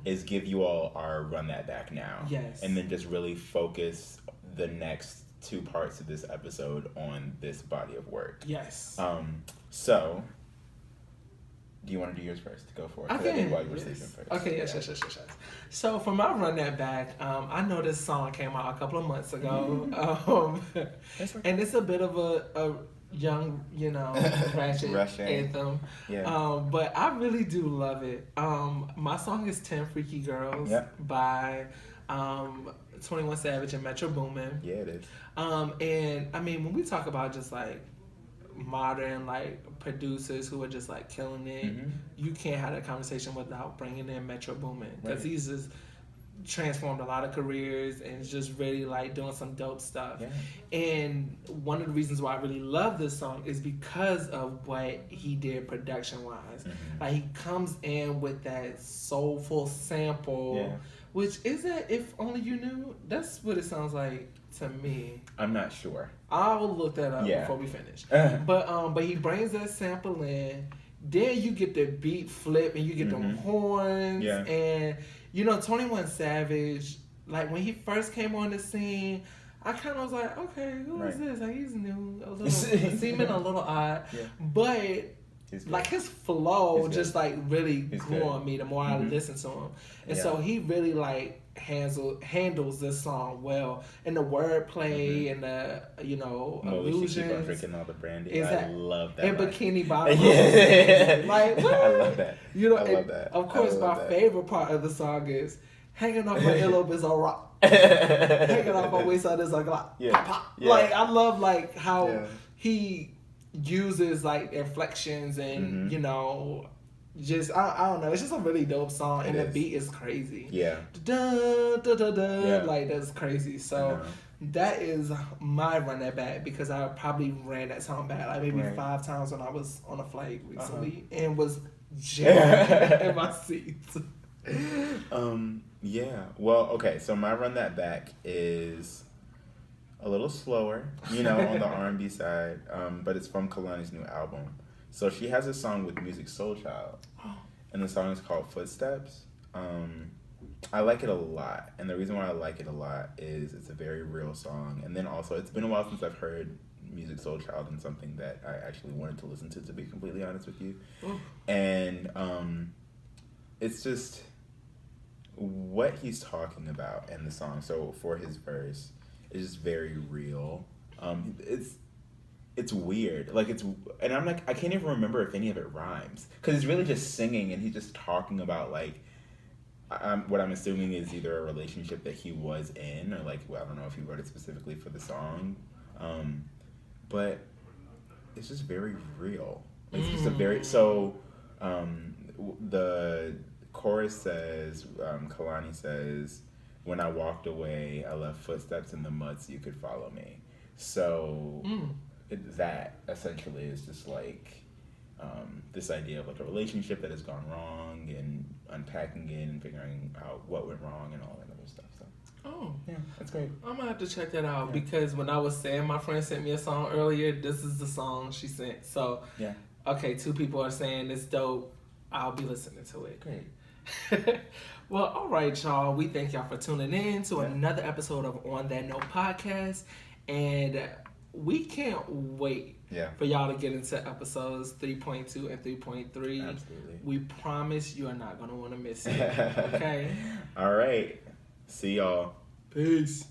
is give you all our Run That Back now. Yes. And then just really focus the next 2 parts of this episode on this body of work. Yes. So, do you want to do yours first? Go for it. Okay. I think While You Were Sleeping first. Okay, yes. So for my Run That Back, I know this song came out a couple of months ago. And it's a bit of a young, ratchet anthem. Yeah. But I really do love it. My song is 10 Freaky Girls by 21 Savage and Metro Boomin. Yeah, it is. And I mean, when we talk about just like modern like producers who are just like killing it, you can't have that conversation without bringing in Metro Boomin, because he's just transformed a lot of careers and is just really like doing some dope stuff. And one of the reasons why I really love this song is because of what he did production wise. Like, he comes in with that soulful sample, which is that If Only You Knew. That's what it sounds like to me. I'm not sure. I will look that up before we finish. But he brings that sample in. Then you get the beat flip and you get them horns. And 21 Savage, like, when he first came on the scene, I kind of was like, okay, who is this? Like, he's new, a little seeming a little odd, but like his flow just like really grew on me the more I listened to him, and so he really like handles this song well, and the wordplay and the illusions. She keep on drinking all the brandy. I love that. And line. Bikini Bottom. Like, what? I love that. I love that. Of course, my favorite part of the song is hanging off my earlobe is a rock. Hanging off my waistline is a glock. Pop, pop. Like, I love like how he uses like inflections and just I don't know, it's just a really dope song, and the beat is crazy. Like, that's crazy. So that is my Run That Back, because I probably ran that song back like maybe 5 times when I was on a flight recently and was jammed in my seats. Well, okay, so my Run That Back is a little slower, on the R&B side, but it's from Kehlani's new album. So she has a song with Music Soul Child, and the song is called Footsteps. I like it a lot, and the reason why I like it a lot is it's a very real song, and then also it's been a while since I've heard Music Soul Child in something that I actually wanted to listen to be completely honest with you. And it's just what he's talking about in the song. So for his verse, it's just very real. it's weird. Like and I'm like, I can't even remember if any of it rhymes because it's really just singing and he's just talking about like, what I'm assuming is either a relationship that he was in or like, well, I don't know if he wrote it specifically for the song, but it's just very real. It's just a very the chorus says, Kalani says, "When I walked away, I left footsteps in the mud so you could follow me." So that essentially is just like this idea of like a relationship that has gone wrong and unpacking it and figuring out what went wrong and all that other stuff. So yeah, that's great. I'm gonna have to check that out because when I was saying my friend sent me a song earlier, this is the song she sent. So yeah, okay, 2 people are saying it's dope. I'll be listening to it. great. Well, all right, y'all. We thank y'all for tuning in to another episode of On That Note Podcast, and we can't wait for y'all to get into episodes 3.2 and 3.3. Absolutely. We promise you are not gonna want to miss it. Okay. All right. See y'all. Peace.